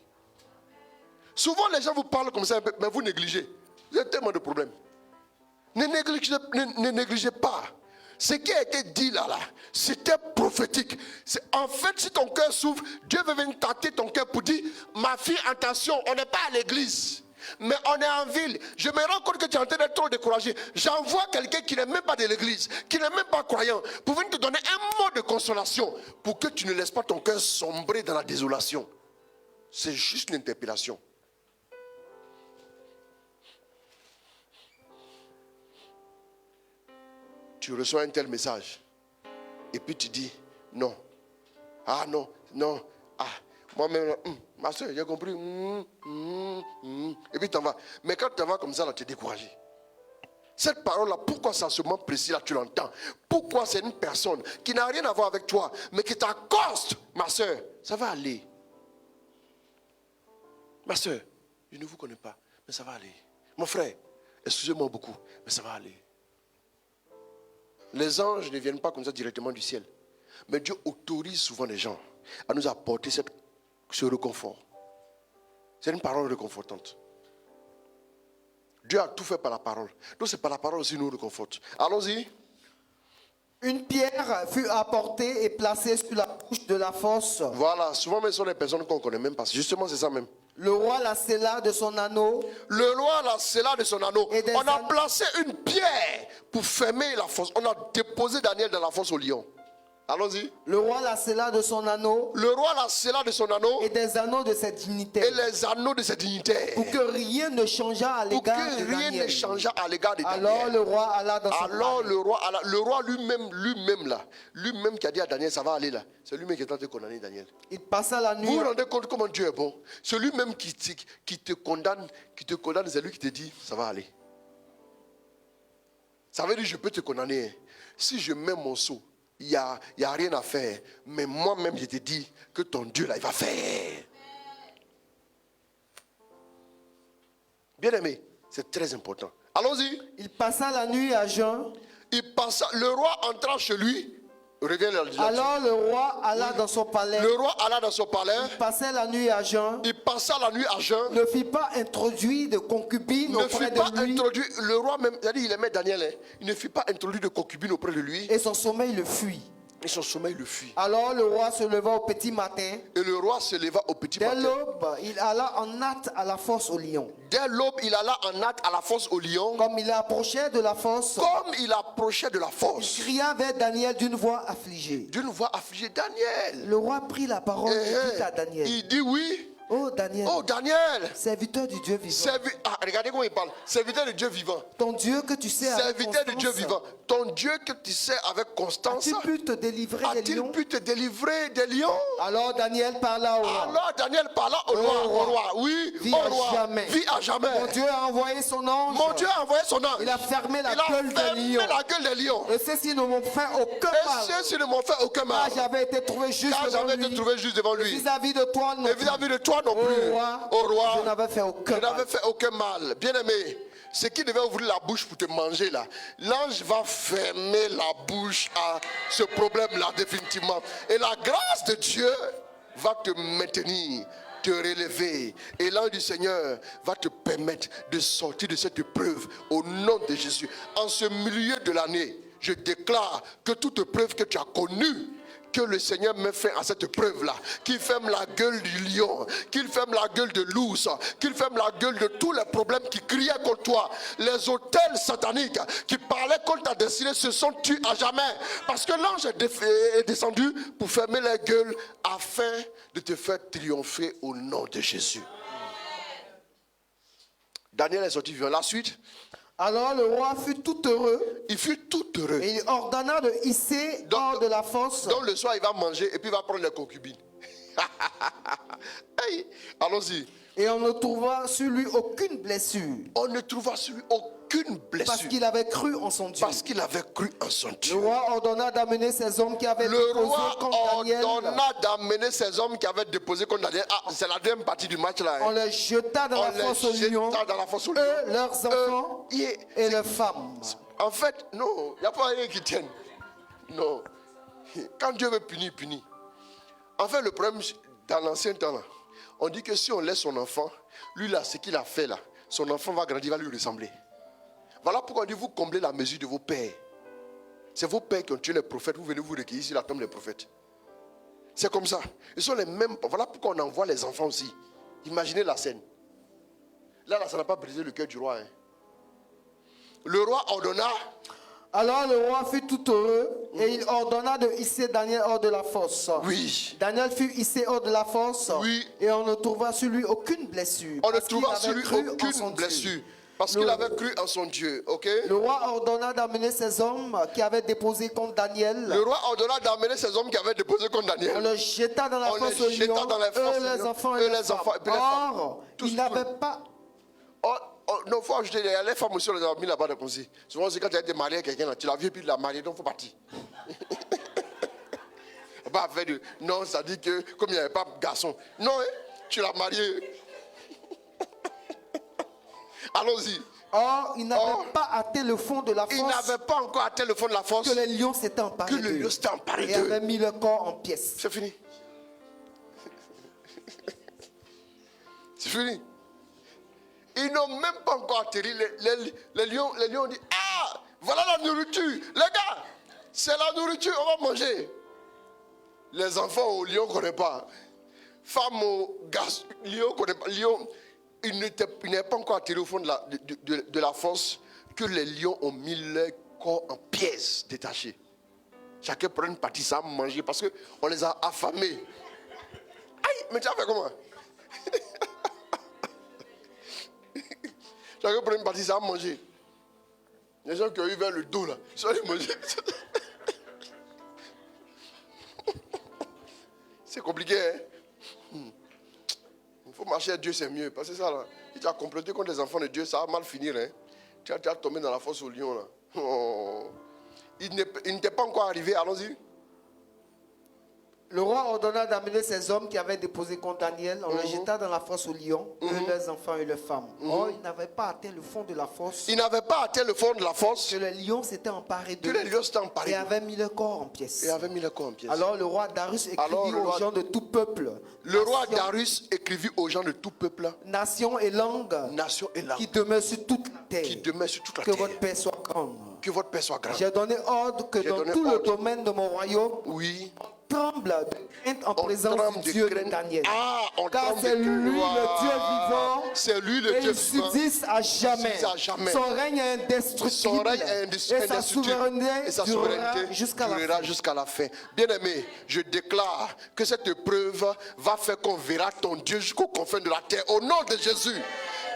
Souvent les gens vous parlent comme ça, mais vous négligez. Vous avez tellement de problèmes. Ne négligez pas. Ce qui a été dit là, c'était prophétique. En fait, si ton cœur s'ouvre, Dieu veut venir tâter ton cœur pour dire, ma fille, attention, on n'est pas à l'église, mais on est en ville. Je me rends compte que tu es en train d'être trop découragé. J'envoie quelqu'un qui n'est même pas de l'église, qui n'est même pas croyant, pour venir te donner un mot de consolation, pour que tu ne laisses pas ton cœur sombrer dans la désolation. C'est juste une interpellation. Tu reçois un tel message. Et puis tu dis, non. Ah non, non. Ah, moi-même, ma soeur, j'ai compris. Et puis tu t'en vas. Mais quand tu t'en vas comme ça, là, tu es découragé. Cette parole-là, pourquoi c'est à ce moment précis là tu l'entends? Pourquoi c'est une personne qui n'a rien à voir avec toi, mais qui t'accoste, ma soeur, ça va aller. Ma soeur, je ne vous connais pas, mais ça va aller. Mon frère, excusez-moi beaucoup, mais ça va aller. Les anges ne viennent pas comme ça directement du ciel. Mais Dieu autorise souvent les gens à nous apporter ce réconfort. C'est une parole réconfortante. Dieu a tout fait par la parole. Donc c'est par la parole aussi nous réconforte. Allons-y. Une pierre fut apportée et placée sur la bouche de la fosse. Voilà, souvent mais ce sont des personnes qu'on ne connaît même pas. Justement c'est ça même. Le roi la scella de son anneau. Le roi la scella de son anneau. Et On a placé une pierre pour fermer la fosse. On a déposé Daniel dans la fosse au lion. Allons-y. Le roi la scella de son anneau. Le roi la scella de son anneau. Et des anneaux de ses dignitaires. Et les anneaux de ses dignitaires. Pour que rien ne changeât à l'égard de Daniel. Pour que rien ne changeât à l'égard de Daniel. Alors le roi alla dans son palais. Le roi lui-même qui a dit à Daniel, ça va aller là. C'est lui-même qui est en train de condamner Daniel. Il passa la nuit. Vous vous rendez compte comment Dieu est bon? Celui-même qui te condamne, c'est lui qui te dit, ça va aller. Ça veut dire, je peux te condamner. Si je mets mon seau, il n'y a rien à faire. Mais moi-même, je te dis que ton Dieu, là, il va faire. Bien aimé, c'est très important. Allons-y. Il passa la nuit à jeun. Le roi entra chez lui. Reviens là-dessus. Alors le roi alla dans son palais. Le roi alla dans son palais. Il passait la nuit à jeun. Il passa la nuit à jeun. Ne fit pas introduire de concubine auprès de lui. Le roi même, il aimait Daniel. Hein. Il ne fit pas introduire de concubine auprès de lui. Et son sommeil le fuit. Et son sommeil le fuit. Alors le roi se leva au petit matin. Et le roi se leva au petit matin. Dès l'aube, il alla en hâte à la fosse au lion. Dès l'aube, il alla en hâte à la fosse au lion. Comme il approchait de la fosse. Il cria vers Daniel d'une voix affligée. D'une voix affligée, Daniel. Le roi prit la parole et dit à Daniel. Il dit oui. Oh Daniel. Oh Daniel. Serviteur du Dieu vivant. Regardez comment il parle. Serviteur de Dieu vivant. Ton Dieu que tu sais avec constance. Serviteur de Dieu vivant. Ton Dieu que tu sais avec constance. A-t-il pu te délivrer des lions? Alors Daniel parla au roi. Oui. Vis à jamais. Vis à jamais. Mon Dieu a envoyé son ange. Il a fermé la gueule des lions. Et ceux-ci ne m'ont fait aucun mal. Car j'avais été trouvé juste devant lui. Vis-à-vis de toi non plus. Au roi, je n'avais fait aucun mal. Bien aimé, ce qui devait ouvrir la bouche pour te manger là, l'ange va fermer la bouche à ce problème-là définitivement. Et la grâce de Dieu va te maintenir, te relever. Et l'ange du Seigneur va te permettre de sortir de cette épreuve au nom de Jésus. En ce milieu de l'année, je déclare que toute épreuve que tu as connue, que le Seigneur me fait à cette preuve-là, qu'il ferme la gueule du lion, qu'il ferme la gueule de l'ours, qu'il ferme la gueule de tous les problèmes qui criaient contre toi. Les autels sataniques qui parlaient contre ta destinée se sont tués à jamais. Parce que l'ange est descendu pour fermer la gueule afin de te faire triompher au nom de Jésus. Daniel est sorti vivant. La suite. Alors le roi fut tout heureux Il fut tout heureux. et il ordonna de hisser hors de la fosse. Donc le soir, il va manger et puis il va prendre les concubines. Hey, allons-y. Et on ne trouva sur lui aucune blessure. On ne trouva sur lui aucune blessure. Parce qu'il avait cru en son Dieu. Parce qu'il avait cru en son Dieu. Le roi ordonna d'amener ces hommes qui avaient Le déposé roi contre Daniel. ordonna d'amener ces hommes qui avaient déposé contre Daniel. Ah, c'est la deuxième partie du match là. On les jeta dans la fosse aux lions. Dans la fosse aux lions. Eux, leurs enfants et leurs femmes. En fait, non, il n'y a pas rien qui tienne. Non. Quand Dieu veut punir, il punit. En fait, le problème, dans l'ancien temps, là, on dit que si on laisse son enfant, lui là, ce qu'il a fait là, son enfant va grandir, va lui ressembler. Voilà pourquoi on dit vous comblez la mesure de vos pères. C'est vos pères qui ont tué les prophètes, vous venez vous recueillir sur la tombe des prophètes. C'est comme ça. Ils sont les mêmes. Voilà pourquoi on envoie les enfants aussi. Imaginez la scène. Là, ça n'a pas brisé le cœur du roi. Hein. Le roi ordonna. Alors le roi fut tout heureux et il ordonna de hisser Daniel hors de la fosse. Oui. Daniel fut hissé hors de la fosse. Oui. Et on ne trouva sur lui aucune blessure. On ne parce qu'il trouva avait sur lui cru en aucune son blessure. Dieu. Parce qu'il avait cru en son Dieu. Ok? Le roi ordonna d'amener ces hommes qui avaient déposé contre Daniel. Le roi ordonna d'amener ces hommes qui avaient déposé contre Daniel. On les jeta dans la On fosse les aux jeta lions. dans la fosse aux Eux, les lions. enfants Eux, et les les enfants femmes. et puis les femmes. Or, Tous ils n'avaient pas... Oh, non, faut ajouter, les femmes aussi, on les a mis là-bas de conseil. Souvent, c'est quand tu as été marié à quelqu'un, là, tu l'as vu et puis tu l'as marié, donc il faut partir. Pas faire de... Non, ça dit que comme il n'y avait pas de garçon. Non, hein, tu l'as marié. Allons-y. Or, ils n'avaient pas atteint le fond de la fosse. Ils n'avaient pas encore atteint le fond de la fosse. Que les lions s'étaient emparés Que les d'eux lions s'étaient emparés et d'eux. avaient mis leur corps en pièces. C'est fini. C'est fini. Ils n'ont même pas encore atterri. Les lions ont dit, ah, voilà la nourriture. Les gars, c'est la nourriture, on va manger. Les enfants au lion ne connaissent pas. Femmes au garçon, lion ne connaissent pas. Lion, il n'était pas encore atterri au fond de la fosse que les lions ont mis leur corps en pièces détachées. Chacun prend une partie, ça a mangé parce qu'on les a affamés. Aïe, mais tu as fait comment? Chacun prend une partie, ça a mangé. Les gens qui ont eu vers le dos là, ils sont allés manger. C'est compliqué, hein? Il faut marcher à Dieu, c'est mieux. Parce que ça là, si tu as comploté contre les enfants de Dieu, ça va mal finir, hein? Tu as tombé dans la fosse au lion là. Oh. Il n'était pas encore arrivé, allons-y. Le roi ordonna d'amener ces hommes qui avaient déposé contre Daniel. On les jeta dans la fosse aux lions, eux, leurs enfants et leurs femmes. Or, ils n'avaient pas atteint le fond de la fosse. Ils n'avaient pas atteint le fond de la fosse. Que les lions s'étaient emparés Que d'eux. les lions s'étaient emparés Et d'eux. avaient mis leur corps en pièces. Et avaient mis le corps en pièces. Alors le roi Darius écrivit aux gens de tout peuple. Le roi nation, Darius écrivit aux gens de tout peuple, nation et langue, nation et langue, qui demeurent sur toute la terre. qui demeurent sur toute la Que terre. votre paix soit grande. Que votre paix soit grande. J'ai donné ordre que J'ai dans donné tout le ordre. domaine de mon royaume, Oui. tremble de crainte en On présence tremble du de Dieu de crainte. Daniel. Ah, on Car tremble c'est de lui crainte. le Dieu vivant. C'est lui le Et Dieu il vivant. subsiste à jamais. Subsiste à jamais. Son règne est indestructible. Son règne est Et sa indestructible. Et sa souveraineté jusqu'à la durera fin. jusqu'à la fin. Bien-aimé, je déclare que cette épreuve va faire qu'on verra ton Dieu jusqu'aux confins de la terre. Au nom de Jésus,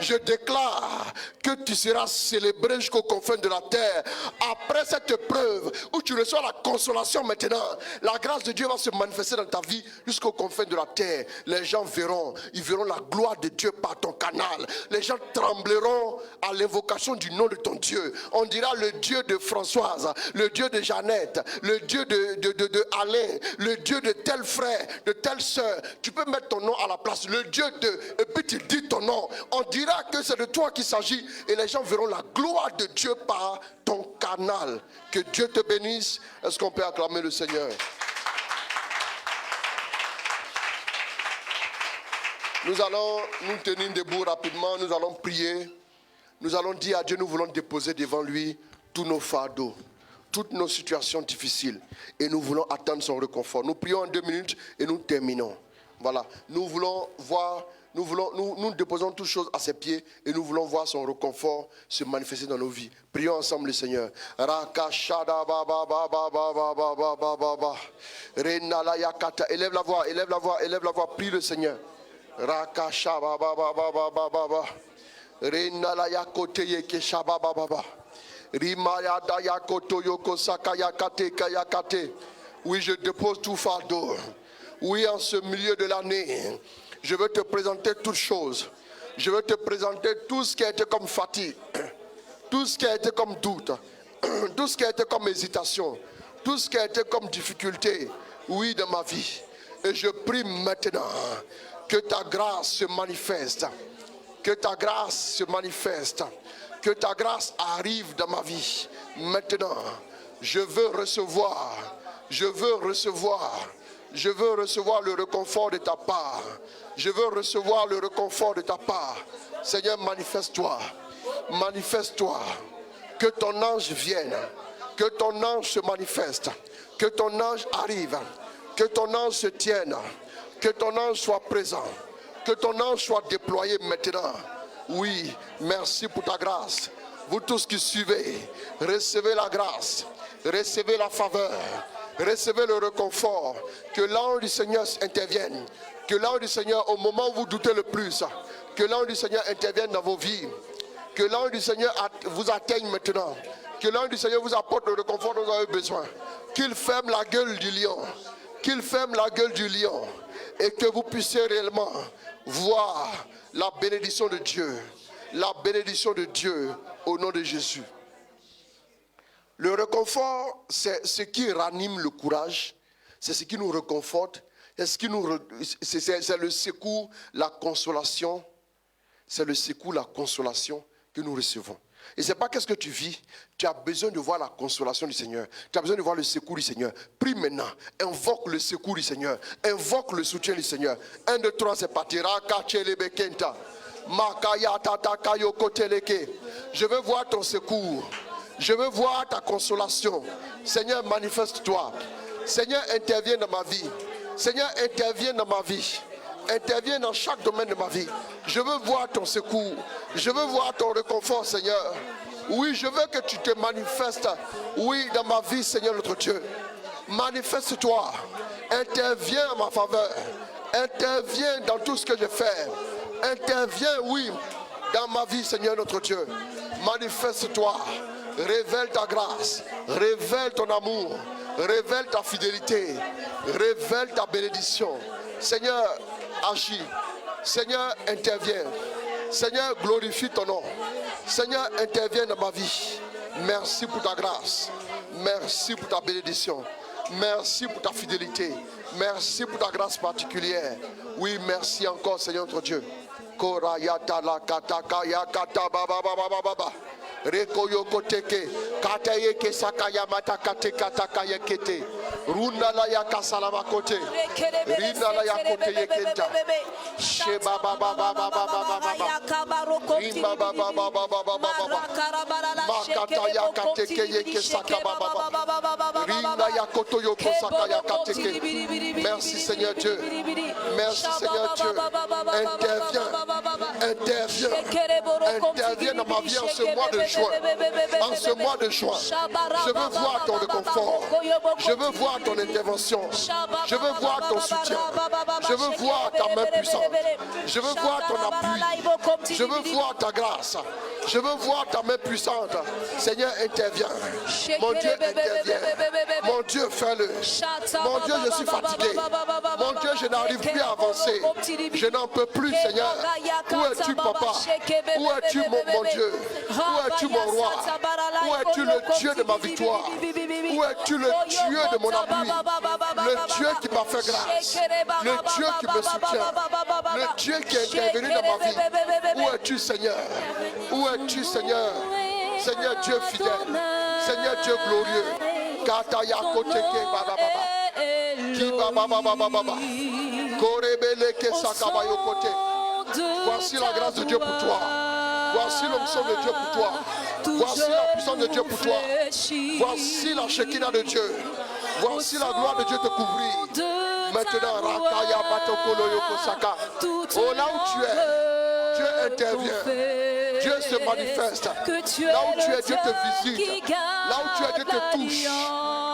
je déclare que tu seras célébré jusqu'aux confins de la terre. Après cette épreuve où tu reçois la consolation maintenant, la grâce de Dieu va se manifester dans ta vie jusqu'aux confins de la terre. Les gens verront, ils verront la gloire de Dieu par ton canal. Les gens trembleront à l'invocation du nom de ton Dieu. On dira le Dieu de Françoise, le Dieu de Jeannette, le Dieu de Alain, le Dieu de tel frère, de telle soeur. Tu peux mettre ton nom à la place, le Dieu de... Et puis tu dis ton nom. On dira que c'est de toi qu'il s'agit et les gens verront la gloire de Dieu par ton canal. Que Dieu te bénisse. Est-ce qu'on peut acclamer le Seigneur? Nous allons nous tenir debout rapidement, nous allons prier. Nous allons dire à Dieu, nous voulons déposer devant lui tous nos fardeaux, toutes nos situations difficiles. Et nous voulons attendre son réconfort. Nous prions en 2 minutes et nous terminons. Voilà, nous voulons voir... Nous déposons toutes choses à ses pieds et nous voulons voir son réconfort se manifester dans nos vies. Prions ensemble le Seigneur. Élève la voix, élève la voix, élève la voix. Prie le Seigneur. Rina ya kote yeke shababa baba. Rimaya da ya koto yoko saka ya kate kaya kate. Oui, je dépose tout fardeau. Oui, en ce milieu de l'année, je veux te présenter toutes choses. Je veux te présenter tout ce qui a été comme fatigue, tout ce qui a été comme doute, tout ce qui a été comme hésitation, tout ce qui a été comme difficulté, oui, dans ma vie. Et je prie maintenant que ta grâce se manifeste, que ta grâce se manifeste, que ta grâce arrive dans ma vie. Maintenant, je veux recevoir le réconfort de ta part. Je veux recevoir le réconfort de ta part. Seigneur, manifeste-toi. Manifeste-toi. Que ton ange vienne. Que ton ange se manifeste. Que ton ange arrive. Que ton ange se tienne. Que ton ange soit présent. Que ton ange soit déployé maintenant. Oui, merci pour ta grâce. Vous tous qui suivez, recevez la grâce. Recevez la faveur. Recevez le réconfort. Que l'ange du Seigneur intervienne. Que l'ange du Seigneur, au moment où vous doutez le plus, que l'ange du Seigneur intervienne dans vos vies. Que l'ange du Seigneur vous atteigne maintenant. Que l'ange du Seigneur vous apporte le réconfort dont vous avez besoin. Qu'il ferme la gueule du lion. Qu'il ferme la gueule du lion. Et que vous puissiez réellement voir la bénédiction de Dieu. La bénédiction de Dieu au nom de Jésus. Le réconfort, c'est ce qui ranime le courage. C'est ce qui nous réconforte. C'est le secours, la consolation. C'est le secours, la consolation que nous recevons. Et ce n'est pas qu'est-ce que tu vis. Tu as besoin de voir la consolation du Seigneur. Tu as besoin de voir le secours du Seigneur. Prie maintenant. Invoque le secours du Seigneur. Invoque le soutien du Seigneur. 1, 2, 3, c'est parti. Je veux voir ton secours. Je veux voir ta consolation. Seigneur, manifeste-toi. Seigneur, interviens dans ma vie. Seigneur, interviens dans ma vie. Interviens dans chaque domaine de ma vie. Je veux voir ton secours. Je veux voir ton réconfort, Seigneur. Oui, je veux que tu te manifestes. Oui, dans ma vie, Seigneur notre Dieu. Manifeste-toi. Interviens en ma faveur. Interviens dans tout ce que je fais. Interviens, oui, dans ma vie, Seigneur notre Dieu. Manifeste-toi. Révèle ta grâce. Révèle ton amour. Révèle ta fidélité. Révèle ta bénédiction. Seigneur, agis. Seigneur, interviens. Seigneur, glorifie ton nom. Seigneur, interviens dans ma vie. Merci pour ta grâce. Merci pour ta bénédiction. Merci pour ta fidélité. Merci pour ta grâce particulière. Oui, merci encore, Seigneur notre Dieu. Korayata la kataka ya kata baba baba baba. Rekoyo koteke kataye ke sakaya mata kate kataka yekete. Runda la ya kasalama kote. Rinda la ya kote yeketa. Sheba baba baba baba baba. Rimba baba baba baba baba. Makata ya kateke yeke sakaba baba. Rinda ya koto yoko sakaya kateke. Merci Seigneur Dieu. Merci Seigneur Dieu. Interviens. Interviens dans ma vie en ce mois de juin. En ce mois de juin, je veux voir ton réconfort. Je veux voir ton intervention. Je veux voir ton soutien. Je veux voir ta main puissante. Je veux voir ton appui. Je veux voir ta grâce. Je veux voir ta main puissante. Seigneur, interviens. Mon Dieu, interviens. Mon Dieu, fais-le. Mon Dieu, je suis fatigué. Mon Dieu, je n'arrive plus à avancer. Je n'en peux plus, Seigneur. Où es-tu, papa? Où es-tu, mon Dieu? Où es-tu, mon roi? Où es-tu, le Dieu de ma victoire? Où es-tu, le Dieu de mon appui? Le Dieu qui m'a fait grâce. Le Dieu qui me soutient. Le Dieu qui est intervenu dans ma vie. Où es-tu, Seigneur? Où es-tu, Seigneur? Seigneur Dieu fidèle. Seigneur Dieu glorieux. Kataya koteke baba baba. Ki baba baba baba. Korebele ke sakabayo kote. Voici la grâce de Dieu pour toi. Voici l'onction de Dieu pour toi. Voici la puissance de Dieu pour toi. Voici la Shekinah de Dieu. Voici la gloire de Dieu te couvrir. Maintenant, Rakaya Batokolo Yokosaka. Oh, là où tu es, Dieu intervient. Dieu se manifeste. Là où tu es, Dieu te visite. Là où tu es, Dieu te touche.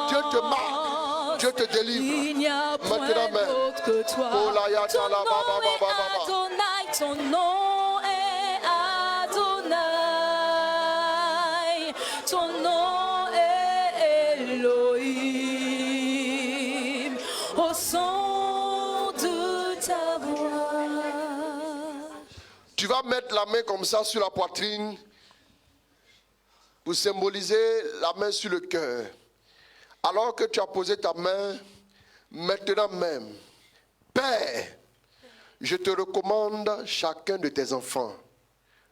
Dieu te marque. Dieu te délivre. Maintenant, mais. Ton nom est adoré. au son de ta voix. Tu vas mettre la main comme ça sur la poitrine pour symboliser la main sur le cœur. Alors que tu as posé ta main, maintenant même, Père, je te recommande chacun de tes enfants.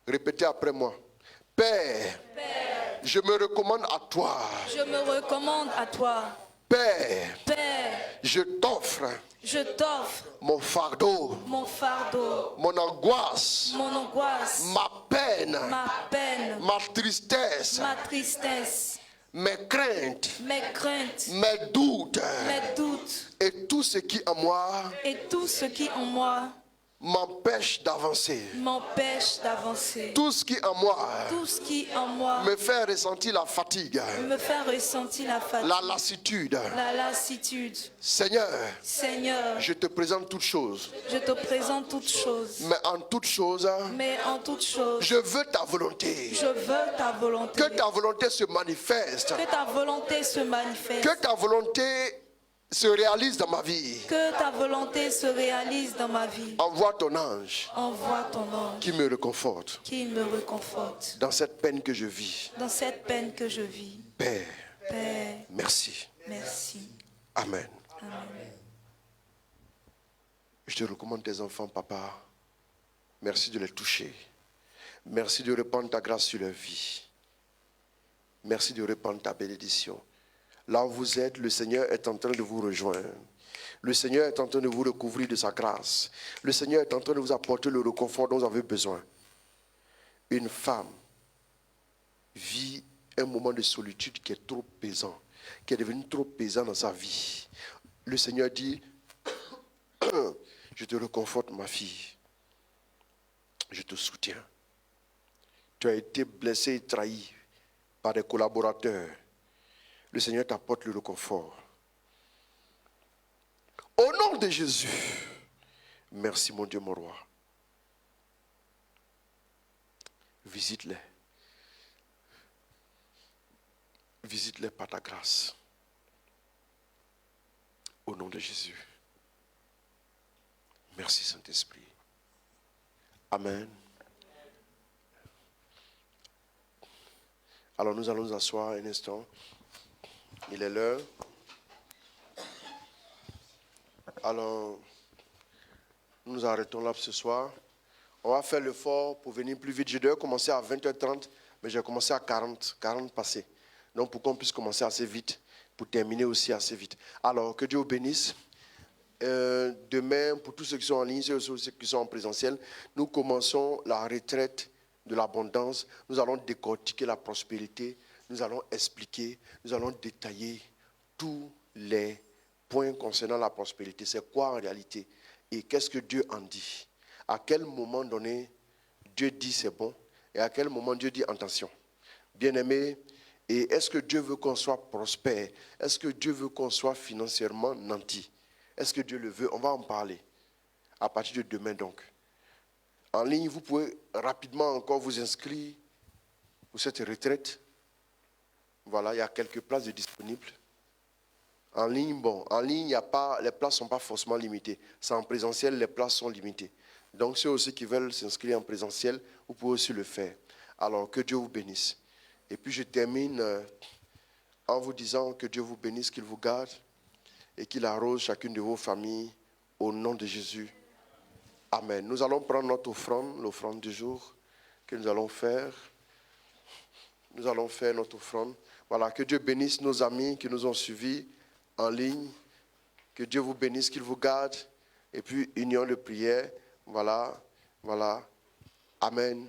Répétez après moi. Père, je me recommande à toi. Je me recommande à toi. Père, Je t'offre mon fardeau, mon fardeau, mon angoisse, mon angoisse, ma peine, ma tristesse, mes craintes, mes doutes, et tout ce qui en moi m'empêche d'avancer. Tout ce qui en moi me fait ressentir la fatigue, la lassitude. Seigneur, je te présente toutes choses. Mais en toutes choses, je veux ta volonté. Que ta volonté se manifeste. Que ta volonté se réalise dans ma vie. Envoie ton ange. Qui me réconforte. Dans cette peine que je vis. Père. Merci. Amen. Je te recommande tes enfants, papa. Merci de les toucher. Merci de répandre ta grâce sur leur vie. Merci de répandre ta bénédiction. Là où vous êtes, le Seigneur est en train de vous rejoindre. Le Seigneur est en train de vous recouvrir de sa grâce. Le Seigneur est en train de vous apporter le réconfort dont vous avez besoin. Une femme vit un moment de solitude qui est trop pesant, qui est devenu trop pesant dans sa vie. Le Seigneur dit, je te réconforte ma fille. Je te soutiens. Tu as été blessé et trahi par des collaborateurs. Le Seigneur t'apporte le réconfort. Au nom de Jésus, merci mon Dieu, mon roi. Visite-les. Visite-les par ta grâce. Au nom de Jésus. Merci Saint-Esprit. Amen. Alors nous allons nous asseoir un instant. Il est l'heure. Alors, nous nous arrêtons là ce soir. On va faire l'effort pour venir plus vite. Je devais commencer à 20h30, mais j'ai commencé à 40 passés. Donc, pour qu'on puisse commencer assez vite, pour terminer aussi assez vite. Alors, que Dieu vous bénisse. Demain, pour tous ceux qui sont en ligne, ceux qui sont en présentiel, nous commençons la retraite de l'abondance. Nous allons décortiquer la prospérité. Nous allons expliquer, nous allons détailler tous les points concernant la prospérité. C'est quoi en réalité? Et qu'est-ce que Dieu en dit? À quel moment donné, Dieu dit c'est bon? Et à quel moment Dieu dit attention? Bien-aimés, et est-ce que Dieu veut qu'on soit prospère? Est-ce que Dieu veut qu'on soit financièrement nanti? Est-ce que Dieu le veut? On va en parler à partir de demain donc. En ligne, vous pouvez rapidement encore vous inscrire pour cette retraite. Voilà, il y a quelques places de disponibles. En ligne, il y a pas, les places ne sont pas forcément limitées. C'est en présentiel, les places sont limitées. Donc, ceux aussi qui veulent s'inscrire en présentiel, vous pouvez aussi le faire. Alors, que Dieu vous bénisse. Et puis, je termine en vous disant que Dieu vous bénisse, qu'il vous garde et qu'il arrose chacune de vos familles au nom de Jésus. Amen. Nous allons prendre notre offrande, l'offrande du jour que nous allons faire. Nous allons faire notre offrande. Voilà, que Dieu bénisse nos amis qui nous ont suivis en ligne. Que Dieu vous bénisse, qu'il vous garde. Et puis, union de prière. Voilà. Amen.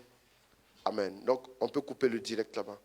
Donc, on peut couper le direct là-bas.